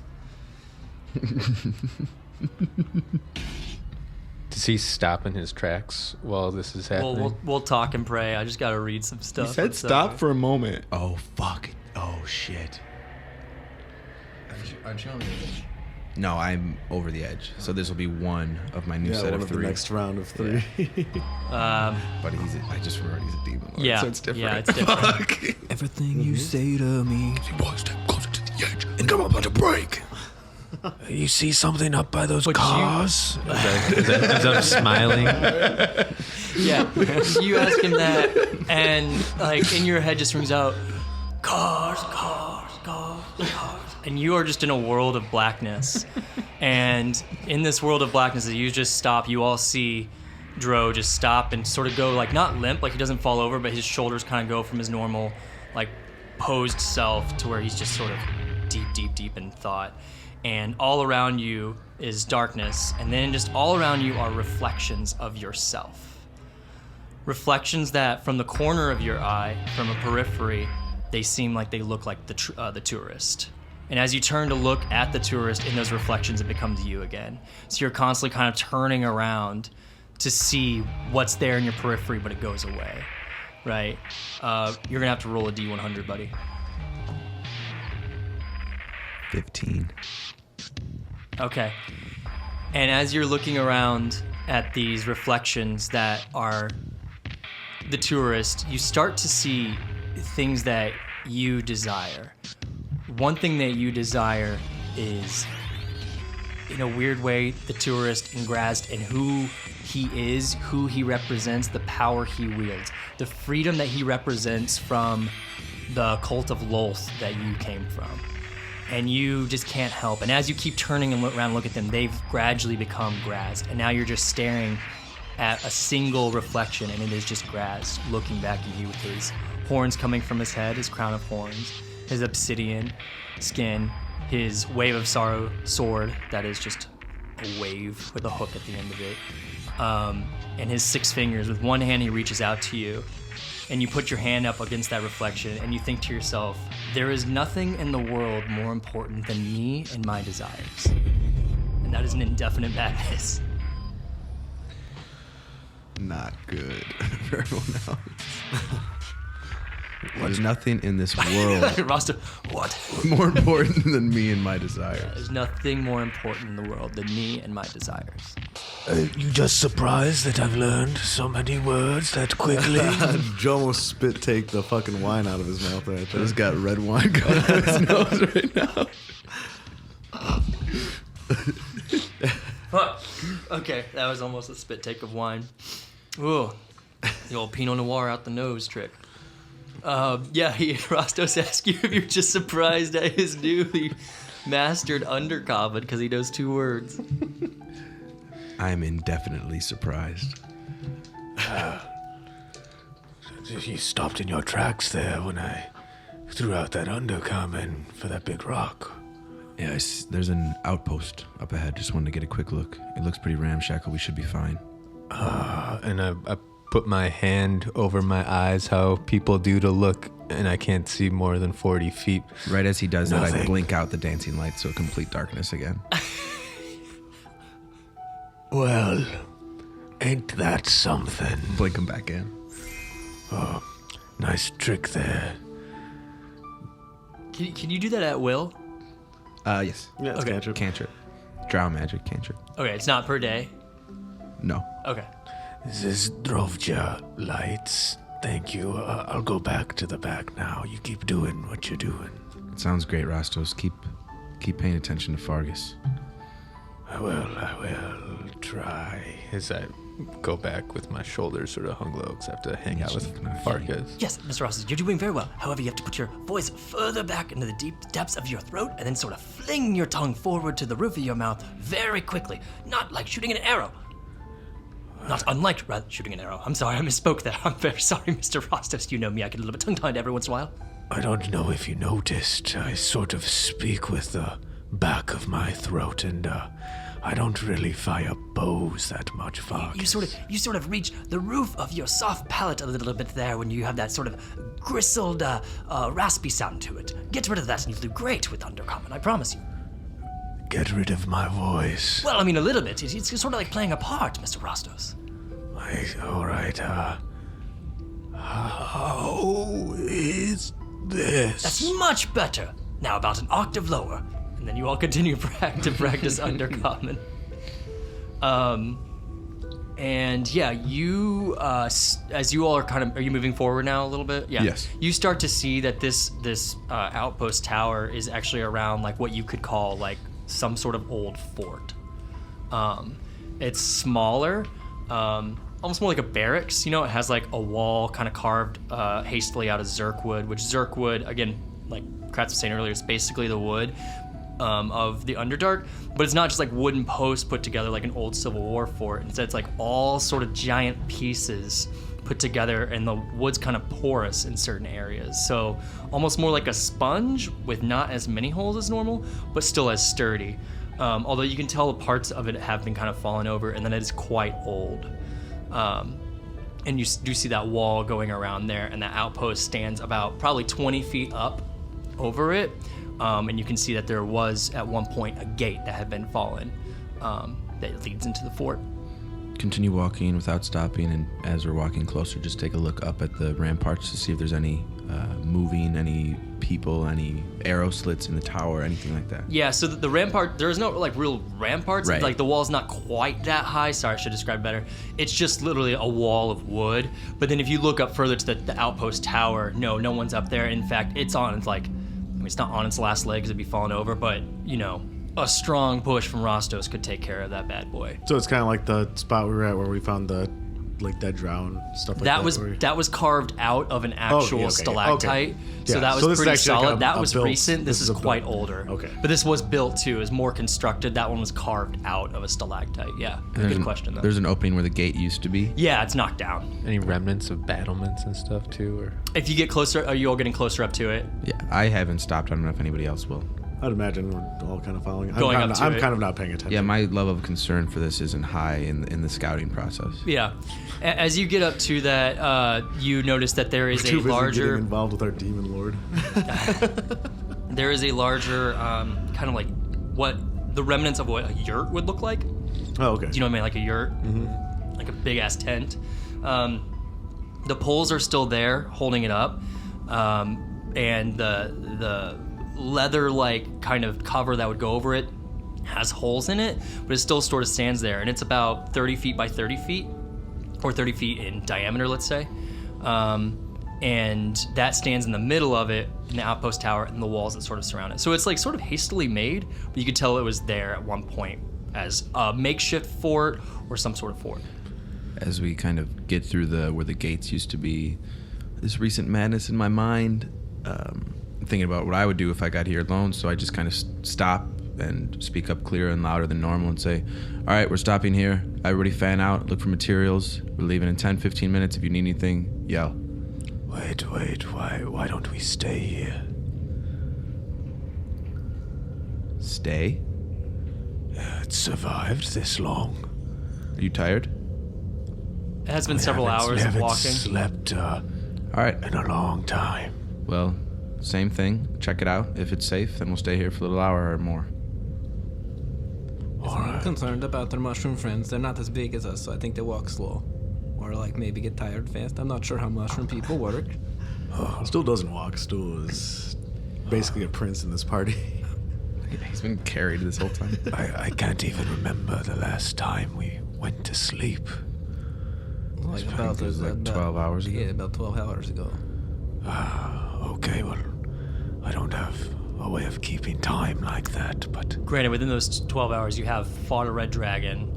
Does he stop in his tracks while this is happening? We'll talk and pray. I just gotta read some stuff. He said It's, stop for a moment. Oh, fuck. Oh, shit. Aren't you on the edge? No, I'm over the edge. So this will be one of my new set one of of 3. the next round of 3. But I just remembered he's a demon lord, Yeah, so it's different. yeah, it's different. Fuck. Everything you say to me. Boy, step closer to the edge and come about to break. You see something up by those But you- cars? As I'm smiling. Yeah, you ask him that, and like in your head just rings out, cars, cars, cars, cars, and you are just in a world of blackness. And in this world of blackness, as you just stop, you all see Dro just stop and sort of go like not limp, like he doesn't fall over, but his shoulders kind of go from his normal like posed self to where he's just sort of deep in thought. And all around you is darkness, and then just all around you are reflections of yourself. Reflections that, from the corner of your eye, from a periphery, they seem like they look like the tourist. And as you turn to look at the tourist in those reflections, it becomes you again. So you're constantly kind of turning around to see what's there in your periphery, but it goes away, right? You're gonna have to roll a D100, buddy. 15. Okay. And as you're looking around at these reflections that are the tourist, you start to see things that you desire. One thing that you desire is, in a weird way, the tourist engrossed in who he is, who he represents, the power he wields, the freedom that he represents from the cult of Lolth that you came from. And you just can't help. And as you keep turning and around and look at them, they've gradually become Graz. And now you're just staring at a single reflection, and it is just Graz looking back at you with his horns coming from his head, his crown of horns, his obsidian skin, his wave of sorrow sword that is just a wave with a hook at the end of it, and his 6 fingers. With one hand, he reaches out to you, and you put your hand up against that reflection, and you think to yourself, there is nothing in the world more important than me and my desires. And that is an indefinite madness. Not good for everyone else. There's nothing in this world Rasta, what? more important than me and my desires. There's nothing more important in the world than me and my desires. You just surprised that I've learned so many words that quickly? Joe almost spit take the fucking wine out of his mouth right there. He's got red wine coming out of his nose right now. Fuck. Okay, that was almost a spit take of wine. Ooh, the old Pinot Noir out the nose trick. Rostos asks you if you're just surprised at his newly mastered Undercommon because he knows 2 words. I am indefinitely surprised. You stopped in your tracks there when I threw out that Undercommon for that big rock. Yeah, there's an outpost up ahead. Just wanted to get a quick look. It looks pretty ramshackle. We should be fine. And I put my hand over my eyes, how people do to look, and I can't see more than 40 feet. Right as he does that, I Nothing. blink out the dancing lights, so complete darkness again. Well, ain't that something? Blink him back in. Nice trick there. Can you do that at will? Yes. Yeah, it's Okay. cantrip. Cantrip. Drow magic cantrip. Okay, it's not per day. No. Okay. This Drovja lights. Thank you. I'll go back to the back now. You keep doing what you're doing. It sounds great, Rastos. Keep paying attention to Fargus. I will try. As I go back with my shoulders sort of hung low, because I have to hang out with Farkas. Yes, Mr. Ross, you're doing very well. However, you have to put your voice further back into the deep depths of your throat and then sort of fling your tongue forward to the roof of your mouth very quickly. Not like shooting an arrow. Not unlike shooting an arrow. I'm sorry, I misspoke there. I'm very sorry, Mr. Rostos. You know me, I get a little bit tongue-tied every once in a while. I don't know if you noticed. I sort of speak with the back of my throat, and I don't really fire bows that much, Farkas. You sort of reach the roof of your soft palate a little bit there when you have that sort of gristled, raspy sound to it. Get rid of that and you'll do great with Undercommon, I promise you. Get rid of my voice. Well, I mean, a little bit. It's sort of like playing a part, Mr. Rostos. All right, how is this? That's much better. Now about an octave lower. And then you all continue to practice Undercommon. And yeah, you, as you all are you moving forward now a little bit? Yeah. Yes. You start to see that this outpost tower is actually around like what you could call like some sort of old fort. It's smaller, almost more like a barracks. You know, it has like a wall kind of carved hastily out of Zerkwood, which Zerkwood, again, like Kratz was saying earlier, it's basically the wood of the Underdark, but it's not just like wooden posts put together like an old Civil War fort. Instead, it's like all sort of giant pieces put together, and the wood's kind of porous in certain areas. So almost more like a sponge with not as many holes as normal, but still as sturdy. Although you can tell the parts of it have been kind of fallen over, and then it is quite old. And you do see that wall going around there, and that outpost stands about probably 20 feet up over it. And you can see that there was at one point a gate that had been fallen that leads into the fort. Continue walking without stopping, and as we're walking closer, just take a look up at the ramparts to see if there's any moving, any people, any arrow slits in the tower, anything like that. Yeah, so the rampart, there's no like real ramparts. Right. Like the wall's not quite that high. Sorry, I should describe better. It's just literally a wall of wood. But then if you look up further to the outpost tower, no one's up there. In fact, it's on like, I mean, it's not on its last legs, it'd be falling over, but you know, a strong push from Rostos could take care of that bad boy. So it's kind of like the spot we were at where we found the like dead drown stuff like that. That was carved out of an actual stalactite. Okay. So Yeah, that was so this is pretty actually like solid. a That was built- recent. This is a quite built- older. Okay. But this was built too. It was more constructed. That one was carved out of a stalactite. Yeah. Good question though. There's an opening where the gate used to be. Yeah, it's knocked down. Any remnants of battlements and stuff too, or If you get closer, are you all getting closer up to it? Yeah, I haven't stopped. I don't know if anybody else will. I'd imagine we're all kind of following. Going I'm up to I'm it. kind of not paying attention. Yeah, my level of concern for this isn't high in the scouting process. Yeah. As you get up to that, you notice that there is Too a busy getting larger. involved with our demon lord. There is a larger, kind of like what the remnants of what a yurt would look like. Oh, okay. Do you know what I mean? Like a yurt, like a big ass tent. The poles are still there, holding it up, and the leather like kind of cover that would go over it has holes in it, but it still sort of stands there, and it's about 30 feet by 30 feet, or 30 feet in diameter, let's say. And that stands in the middle of it, in the outpost tower, and the walls that sort of surround it. So it's like sort of hastily made, but you could tell it was there at one point as a makeshift fort or some sort of fort. As we kind of get through where the gates used to be, this recent madness in my mind, thinking about what I would do if I got here alone, so I just kind of stop and speak up clearer and louder than normal and say, all right, we're stopping here. Everybody fan out, look for materials. We're leaving in 10, 15 minutes. If you need anything, yell. wait, why don't we stay here? Stay? It's survived this long. Are you tired? It has been several hours of walking. Slept All right. in a long time. Well, same thing. Check it out. If it's safe, then we'll stay here for a little hour or more. I'm concerned about their mushroom friends. They're not as big as us, so I think they walk slow. Or like maybe get tired fast. I'm not sure how mushroom people work. Still doesn't walk. Still is basically a prince in this party. He's been carried this whole time. I can't even remember the last time we went to sleep. Like It was like 12 hours ago. Yeah, about 12 hours ago. Okay, well, I don't have a way of keeping time like that, but Granted, within those 12 hours, you have fought a red dragon,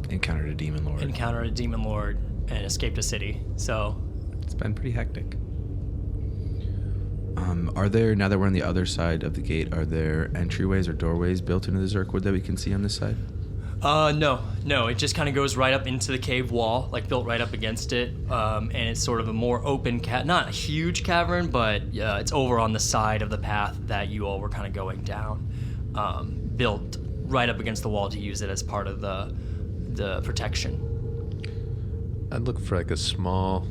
Encountered a demon lord. encountered a demon lord, and escaped a city. So, It's been pretty hectic. Are there, now that we're on the other side of the gate, are there entryways or doorways built into the Zerkwood that we can see on this side? no. It just kind of goes right up into the cave wall, like built right up against it. And it's sort of a more open, not a huge cavern, but it's over on the side of the path that you all were kind of going down. Built right up against the wall to use it as part of the protection. I'd look for like a small.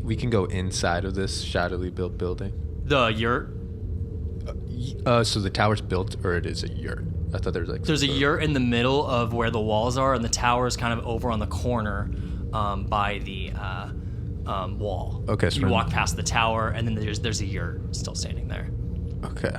We can go inside of this shaddily built building. The yurt. So the tower's built, or it is a yurt? I thought there was like. There's a yurt in the middle of where the walls are, and the tower is kind of over on the corner by the wall. Okay, so you walk past the tower, and then there's a yurt still standing there. Okay.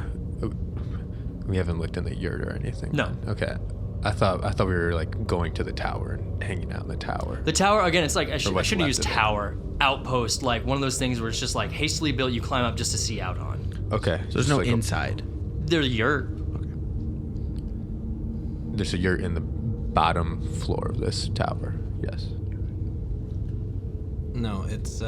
We haven't looked in the yurt or anything. No. Okay. I thought we were like going to the tower and hanging out in the tower. The tower, again, it's like I what's shouldn't have left used of it. tower, outpost, like one of those things where it's just like hastily built, you climb up just to see out on. Okay. So there's just no like inside. There's a yurt. there's a yurt in the bottom floor of this tower. Yes. No, it's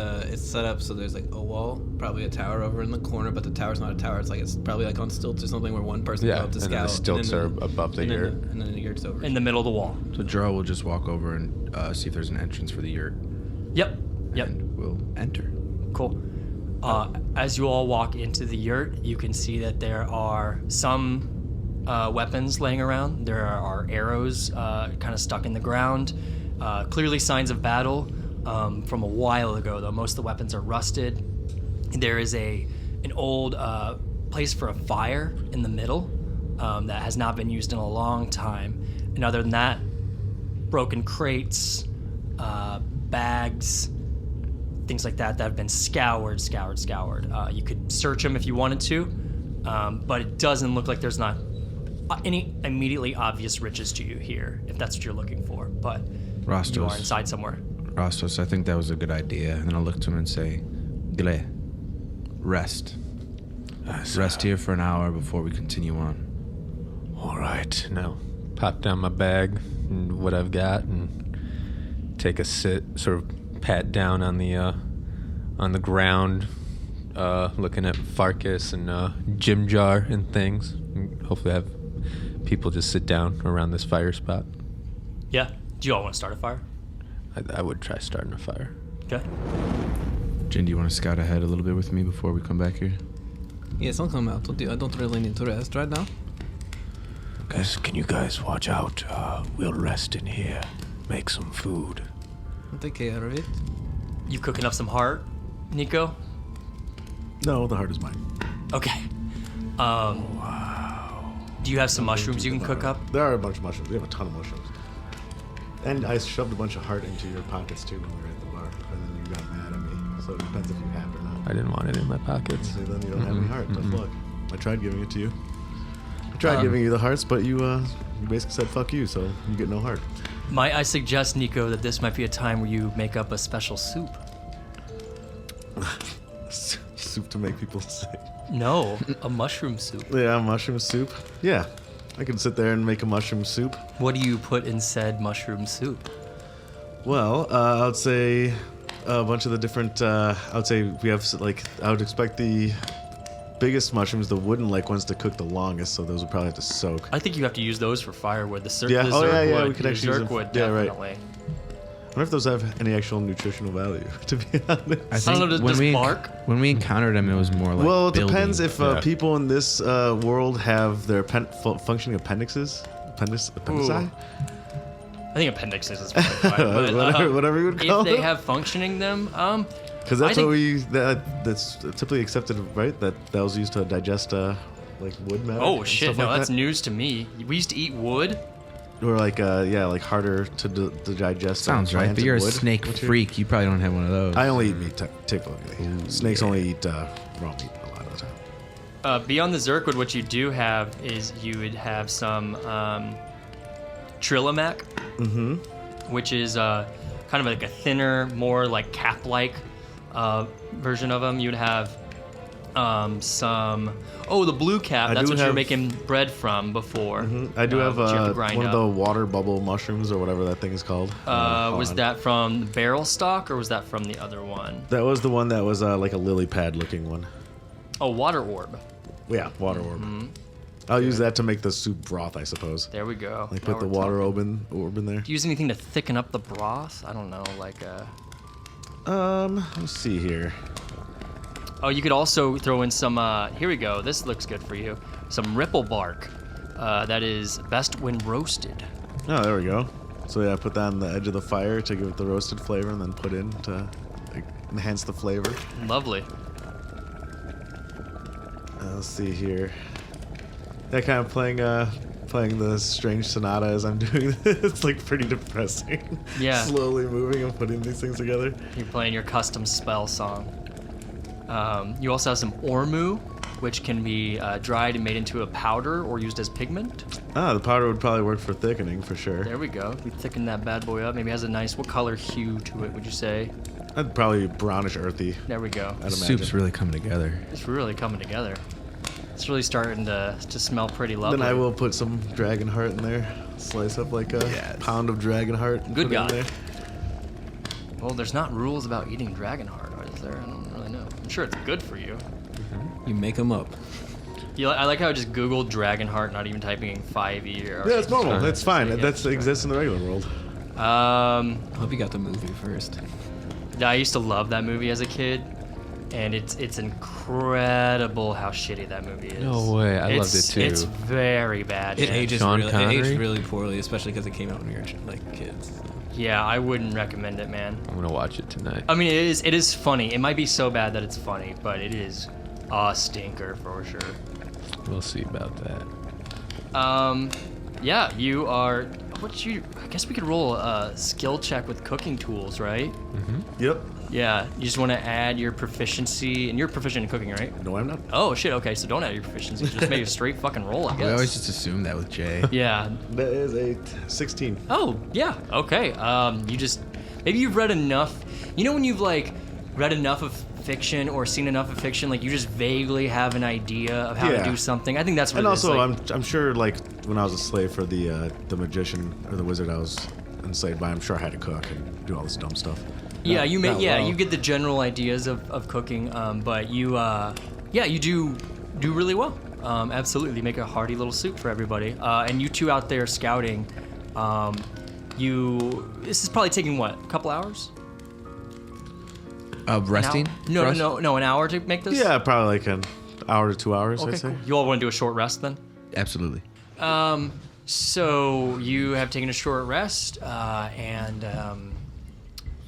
set up so there's like a wall, probably a tower over in the corner, but the tower's not a tower. It's probably like on stilts or something where one person can go up to and scout. then the stilts are above the yurt. And then the yurt's over. In the middle of the wall. So Jaro will just walk over and see if there's an entrance for the yurt. Yep. And we'll enter. Cool. As you all walk into the yurt, you can see that there are some weapons laying around. There are arrows kind of stuck in the ground. Clearly signs of battle from a while ago, though. Most of the weapons are rusted. There is an old place for a fire in the middle that has not been used in a long time. And other than that, broken crates, bags, things like that have been scoured. You could search them if you wanted to, but it doesn't look like there's not any immediately obvious riches to you here, if that's what you're looking for. But Rostos. you are inside somewhere. Rostos, I think that was a good idea. And then I'll look to him and say, Gle, rest. Rest here for an hour before we continue on. All right. Now, pop down my bag and what I've got and take a sit, sort of pat down on the ground, looking at Farkas and Jim Jar and things. And hopefully have people just sit down around this fire spot. Yeah. Do you all want to start a fire? I would try starting a fire. Okay. Jin, do you want to scout ahead a little bit with me before we come back here? Yes, I'll come out. I don't really need to rest right now. Guys, can you guys watch out? We'll rest in here. Make some food. I'll take care of it. You cooking up some heart, Nico? No, the heart is mine. Okay. Do you have some mushrooms you can cook up? There are a bunch of mushrooms. We have a ton of mushrooms. And I shoved a bunch of heart into your pockets too when we were at the bar, and then you got mad at me. So it depends if you have it or not. I didn't want it in my pockets. So then you don't have any heart. Tough luck. I tried giving it to you. I tried giving you the hearts, but you basically said fuck you, so you get no heart. Might I suggest, Nico, that this might be a time where you make up a special soup? Soup to make people sick. No, a mushroom soup. Yeah, mushroom soup. Yeah, I can sit there and make a mushroom soup. What do you put in said mushroom soup? Well, I would say a bunch of the different. I would say we have I would expect the biggest mushrooms, the wooden-like ones, to cook the longest. So those would probably have to soak. I think you have to use those for firewood. The Yeah. the Oh yeah, yeah. zergwood- We could actually use them. zergwood, Yeah, right. definitely. I wonder if those have any actual nutritional value. To be honest. I don't know, does bark? When we encountered him, it was more like Well, it building. depends if Yeah. people in this world have their functioning appendixes. Appendici? I think appendixes is probably fine. But, Whatever you would call if they them. have functioning them, Because that's what that's typically accepted, right? That was used to digest like wood matter. oh and shit, stuff no, like that's that. news to me. We used to eat wood. Or like like harder to digest. Sounds than right, plants but you're a and wood. snake What's your- freak. You probably don't have one of those. I only eat meat typically. Snakes only eat raw meat a lot of the time. Beyond the zergwood, what you do have is you would have some Trilomac, which is kind of like a thinner, more like cap-like version of them. You'd have some the blue cap. I That's do what you were have- making bread from before. I do have which you to grind one of up. the water bubble mushrooms or whatever that thing is called. Hold Was on. that from the barrel stock or was that from the other one? That was the one that was like a lily pad looking one. Oh, water orb. Yeah, water orb. I'll use that to make the soup broth, I suppose. There we go. Like Now put the we're water talking. orb in there. Do you use anything to thicken up the broth? I don't know, like Let's see here. Oh, you could also throw in some. Here we go. This looks good for you. Some ripple bark. That is best when roasted. Oh, there we go. So yeah, put that on the edge of the fire to give it the roasted flavor, and then put in to enhance the flavor. Lovely. Let's see here. Yeah, kind of playing the strange sonata as I'm doing this. It's like pretty depressing. Yeah. Slowly moving and putting these things together. You're playing your custom spell song. You also have some ormu, which can be dried and made into a powder or used as pigment. Ah, the powder would probably work for thickening for sure. There we go. We thicken that bad boy up. Maybe it has a nice, what color hue to it, would you say? I'd probably brownish earthy. There we go. I'd Soup's imagine. really coming together. It's really coming together. It's really starting to smell pretty lovely. Then I will put some dragon heart in there. Slice up like a pound of dragon heart. And Good put it in God. there. Well, there's not rules about eating dragon heart, is there? I don't really know. I'm sure it's good for you. You make them up. I like how I just Googled dragon heart, not even typing in 5e or. Yeah, it's normal. That's fine. Yeah, That exists in the regular world. I hope you got the movie first. I used to love that movie as a kid, and it's incredible how shitty that movie is. No way, I loved it too. It's very bad. It man. ages Sean really, Connery? it aged really poorly, especially because it came out when we were like kids. Yeah, I wouldn't recommend it, man. I'm gonna watch it tonight. I mean, it is funny. It might be so bad that it's funny, but it is a stinker for sure. We'll see about that. Yeah, you are. I guess we could roll a skill check with cooking tools, right? Yep. Yeah, you just want to add your proficiency, and you're proficient in cooking, right? No, I'm not. Oh shit. Okay, so don't add your proficiency. Just make a straight fucking roll, I We always guess. just assume that with Jay. Yeah. That is a 16. Oh yeah. Okay. Maybe you've read enough. You know when you've like read enough of fiction or seen enough of fiction, like you just vaguely have an idea of how to Yeah. do something. I think that's what And it is. also, like- I'm sure, like, when I was a slave for the magician or the wizard I was enslaved by, I'm sure I had to cook and do all this dumb stuff. Yeah, Not- you not well. you get the general ideas of cooking, but you do really well. Absolutely, make a hearty little soup for everybody. And you two out there scouting, this is probably taking what, a couple hours? Resting? An hour? No, an hour to make this. Yeah, probably like an hour to 2 hours, Okay, I'd say. cool. You all want to do a short rest then? Absolutely. So you have taken a short rest, and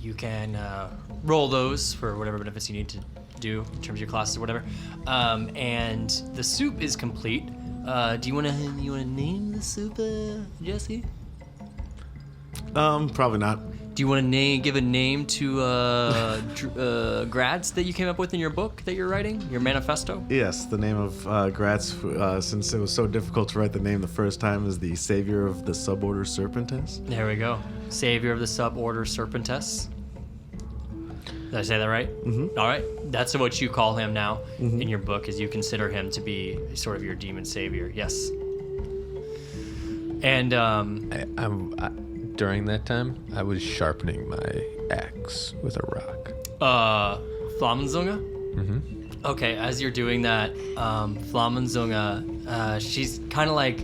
you can roll those for whatever benefits you need to do in terms of your classes or whatever. And the soup is complete. Do you want to name the soup, Jesse? Probably not. Do you want to give a name to grads that you came up with in your book that you're writing, your manifesto? Yes, the name of Gratz, since it was so difficult to write the name the first time, is the savior of the suborder Serpentes. There we go. Savior of the suborder Serpentes. Did I say that right? Mm-hmm. All right. That's what you call him now in your book, is you consider him to be sort of your demon savior. Yes. And During that time, I was sharpening my axe with a rock. Flammenzunge? Mm-hmm. Okay, as you're doing that, Flammenzunge, she's kind of like,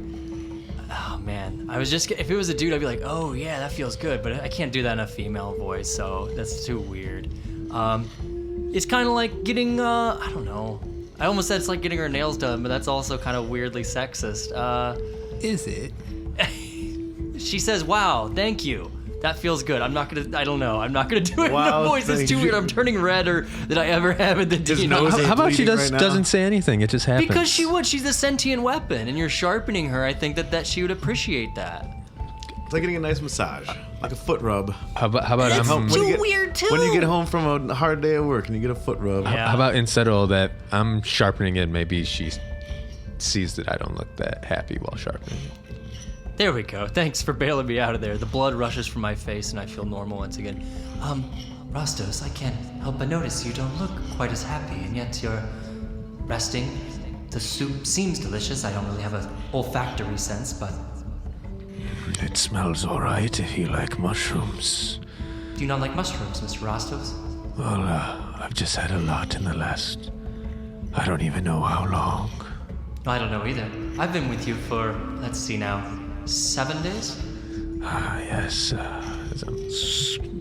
oh man, if it was a dude, I'd be like, oh yeah, that feels good, but I can't do that in a female voice, so that's too weird. It's kind of like getting, I don't know. I almost said it's like getting her nails done, but that's also kind of weirdly sexist. Is it? She says, wow, thank you. That feels good. I'm not gonna do it in Wow, the voice. It's thank too you. weird. I'm turning redder than I ever have in the D&D. nose How about she bleeding right now. doesn't say anything? It just happens. Because she would. She's a sentient weapon, and you're sharpening her. I think that she would appreciate that. It's like getting a nice massage, like a foot rub. How about I'm, When you get- weird, too. When you get home from a hard day at work and you get a foot rub. Yeah. how about instead of all that, I'm sharpening it. Maybe she sees that I don't look that happy while sharpening it. There we go. Thanks for bailing me out of there. The blood rushes from my face, and I feel normal once again. Rastos, I can't help but notice you don't look quite as happy, and yet you're resting. The soup seems delicious. I don't really have an olfactory sense, but It smells all right if you like mushrooms. do you not like mushrooms, Mr. Rastos? Well, I've just had a lot in the last, I don't even know how long. I don't know either. I've been with you for, let's see now, 7 days? Yes, as I'm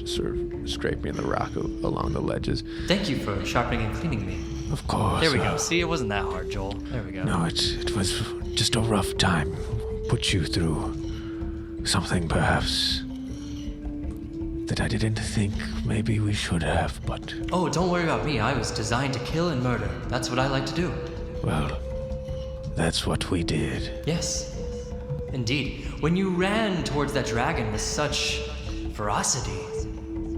sort of scraping the rock along the ledges. Thank you for sharpening and cleaning me. Of course. There we go. See, it wasn't that hard, Joel. There we go. No, it was just a rough time. Put you through something perhaps that I didn't think maybe we should have, but, Oh, don't worry about me. I was designed to kill and murder. That's what I like to do. well, that's what we did. Yes, indeed. When you ran towards that dragon with such ferocity,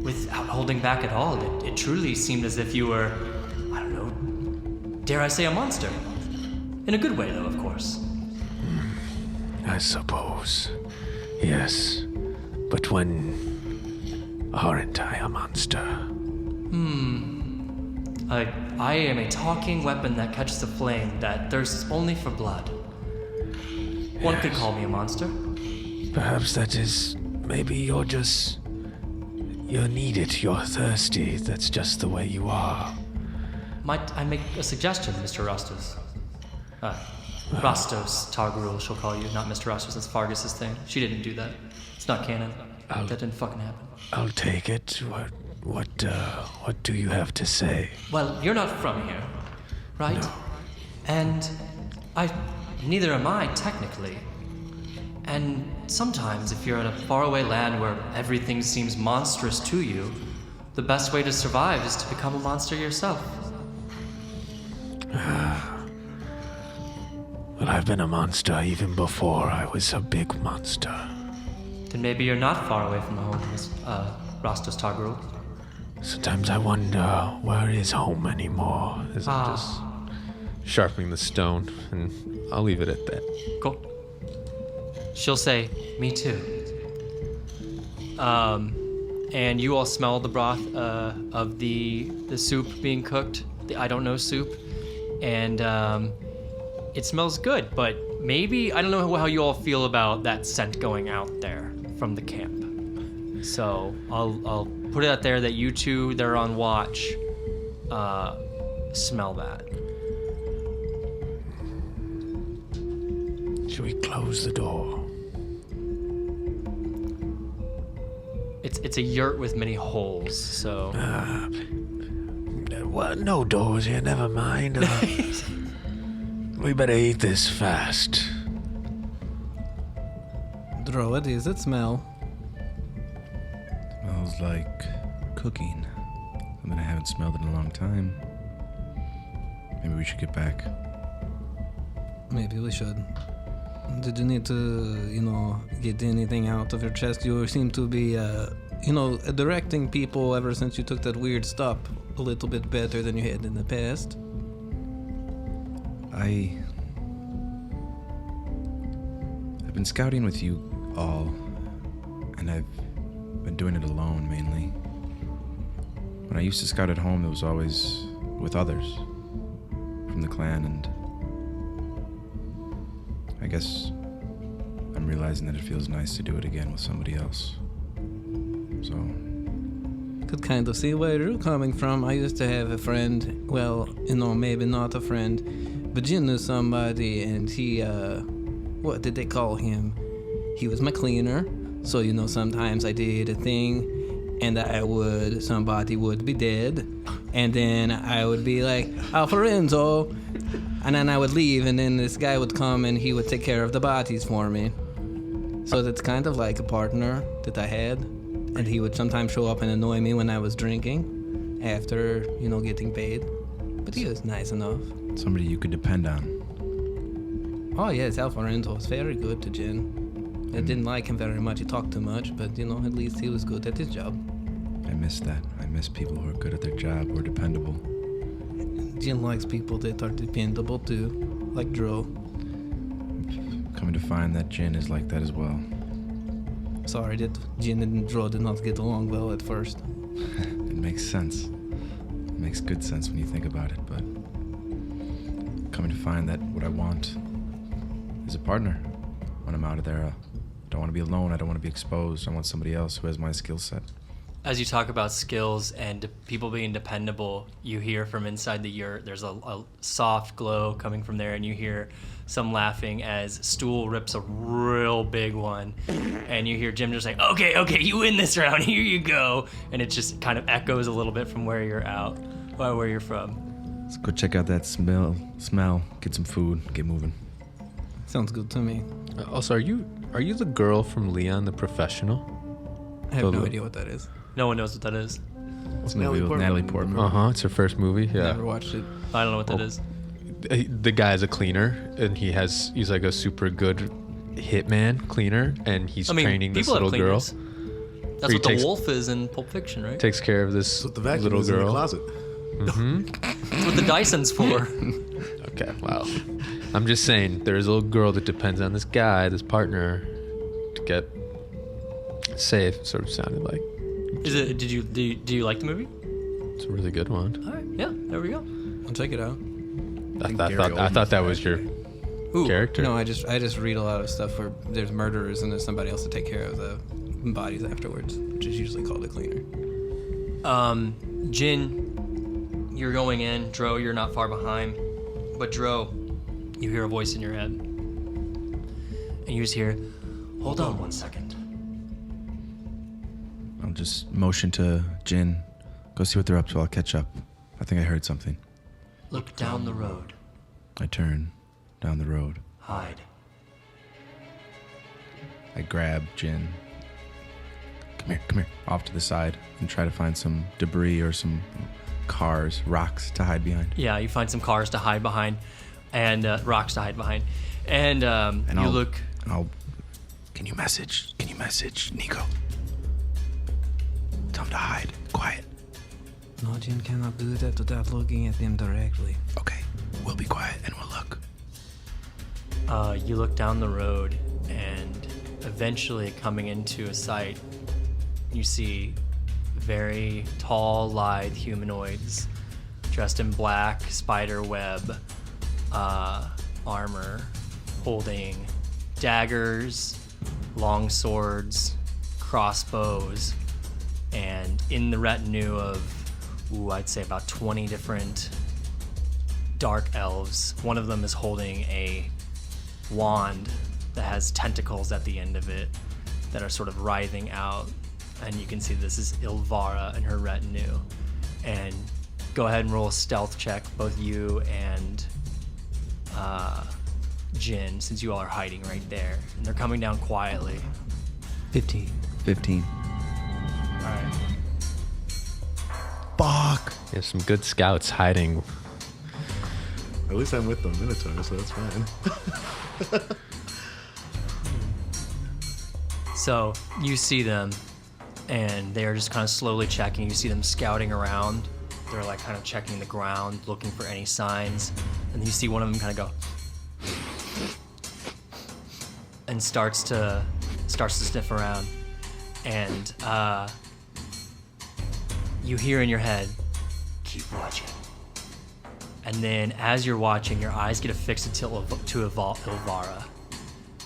without holding back at all, it truly seemed as if you were, I don't know, dare I say a monster. In a good way, though, of course. I suppose. Yes. But when aren't I a monster? I am a talking weapon that catches a flame that thirsts only for blood. One could call me a monster. Perhaps that is. Maybe you're just. You need it. You're thirsty. That's just the way you are. Might I make a suggestion, Mr. Rostos? Rostos Targarul, she'll call you, not Mr. Rostos. That's Fargus's thing. She didn't do that. It's not canon. That didn't fucking happen. I'll take it. What do you have to say? Well, you're not from here, right? No. And neither am I, technically. And sometimes, if you're in a faraway land where everything seems monstrous to you, the best way to survive is to become a monster yourself. Well, I've been a monster even before I was a big monster. Then maybe you're not far away from home, Rostos Targarul. Sometimes I wonder where is home anymore. As I'm just sharpening the stone, and I'll leave it at that. Cool. She'll say, me too. And you all smell the broth of the soup being cooked, the I don't know soup. And it smells good, but maybe, I don't know how you all feel about that scent going out there from the camp. So I'll put it out there that you two that are on watch smell that. Should we close the door? It's a yurt with many holes, so... Well, no doors here, never mind. We better eat this fast. Dro, what does it smell? Smells like cooking. Something I haven't smelled in a long time. Maybe we should get back. Maybe we should. Did you need to, get anything out of your chest? You seem to be, directing people ever since you took that weird stop a little bit better than you had in the past. I've been scouting with you all, and I've been doing it alone mainly. When I used to scout at home, it was always with others from the clan, and I guess I'm realizing that it feels nice to do it again with somebody else. So... Could kind of see where you're coming from. I used to have a friend, well, maybe not a friend, but Jin knew somebody, and he, what did they call him? He was my cleaner, so, sometimes I did a thing, and somebody would be dead, and then I would be like, Alforenzo, and then I would leave, and then this guy would come, and he would take care of the bodies for me. So that's kind of like a partner that I had. And he would sometimes show up and annoy me when I was drinking after, getting paid. But he was nice enough. somebody you could depend on. Oh, yes, Alforenzo was very good to Jin. I didn't like him very much. He talked too much, but, at least he was good at his job. I miss that. I miss people who are good at their job, who are dependable. Jin likes people that are dependable, too, like Dro. Coming to find that Jin is like that as well. Sorry that Jin and Dro did not get along well at first. It makes sense. It makes good sense when you think about it, but coming to find that what I want is a partner when I'm out of there. I don't want to be alone. I don't want to be exposed. I want somebody else who has my skill set. As you talk about skills and people being dependable, you hear from inside the yurt, there's a soft glow coming from there, and you hear some laughing as Stool rips a real big one. And you hear Jim just like, okay, you win this round, here you go. And it just kind of echoes a little bit from where you're where you're from. Let's go check out that smell, get some food, get moving. Sounds good to me. Also, are you the girl from Leon the Professional? I have no idea what that is. No one knows what that is. It's a movie with Natalie Portman. It's her first movie. Yeah. Never watched it. I don't know what that is. The guy's a cleaner, and he's like a super good hitman cleaner, and he's training this little girl. That's what the wolf is in Pulp Fiction, right? Takes care of this That's what the vacuum little is girl. in the closet. That's what the Dyson's for. Okay, wow. I'm just saying, there's a little girl that depends on this guy, this partner, to get safe. Sort of sounded like. Do you like the movie? It's a really good one. All right, yeah, there we go. I'll check it out. I thought that was your Ooh, character. No, I just read a lot of stuff where there's murderers and there's somebody else to take care of the bodies afterwards, which is usually called a cleaner. Jin, you're going in. Dro, you're not far behind. But Dro, you hear a voice in your head. And you just hear, hold on 1 second. I'll just motion to Jin. Go see what they're up to. I'll catch up. I think I heard something. Look down the road. I turn down the road. Hide. I grab Jin. Come here, off to the side and try to find some debris or some cars, rocks to hide behind. Yeah, you find some cars to hide behind and rocks to hide behind. And you look... Can you message Nico? Tell him to hide. Quiet. No, Jin cannot do that without looking at them directly. Okay, we'll be quiet and we'll look. You look down the road, and eventually coming into a sight, you see very tall, lithe humanoids dressed in black spider web armor, holding daggers, long swords, crossbows, and in the retinue of, I'd say about 20 different dark elves. One of them is holding a wand that has tentacles at the end of it that are sort of writhing out. And you can see this is Ilvara and her retinue. And go ahead and roll a stealth check, both you and Jin, since you all are hiding right there. And they're coming down quietly. 15. 15. All right. Fuck. There's some good scouts hiding. At least I'm with the Minotaur, so that's fine. So you see them, and they're just kind of slowly checking. You see them scouting around. They're like kind of checking the ground, looking for any signs. And you see one of them kind of go and starts to sniff around. And you hear in your head, keep watching. And then as you're watching, your eyes get affixed to Ilvara.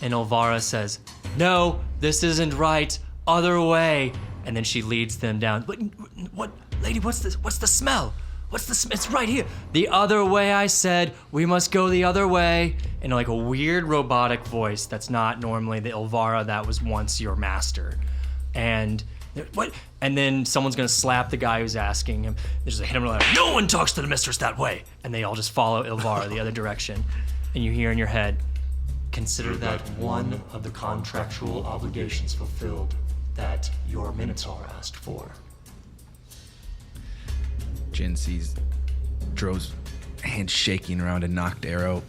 And Ilvara says, no, this isn't right. Other way. And then she leads them down. What, lady, what's this? What's the smell? It's right here. The other way, I said. We must go the other way. In like a weird robotic voice that's not normally the Ilvara that was once your master. And what? And then someone's gonna slap the guy who's asking him. They just hit him like, no one talks to the mistress that way. And they all just follow Ilvara the other direction. And you hear in your head, consider that one of the contractual obligations fulfilled that your Minotaur asked for. Jin sees Dro's hand shaking around a knocked arrow.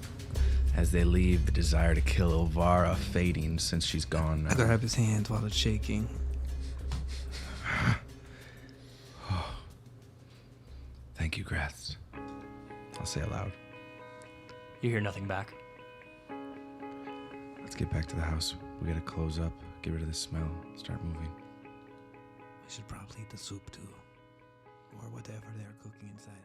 As they leave, the desire to kill Ilvara fading since she's gone. I grab his hand while it's shaking. Thank you, Grath. I'll say aloud. You hear nothing back. Let's get back to the house. We gotta close up, get rid of the smell, start moving. We should probably eat the soup too. Or whatever they're cooking inside.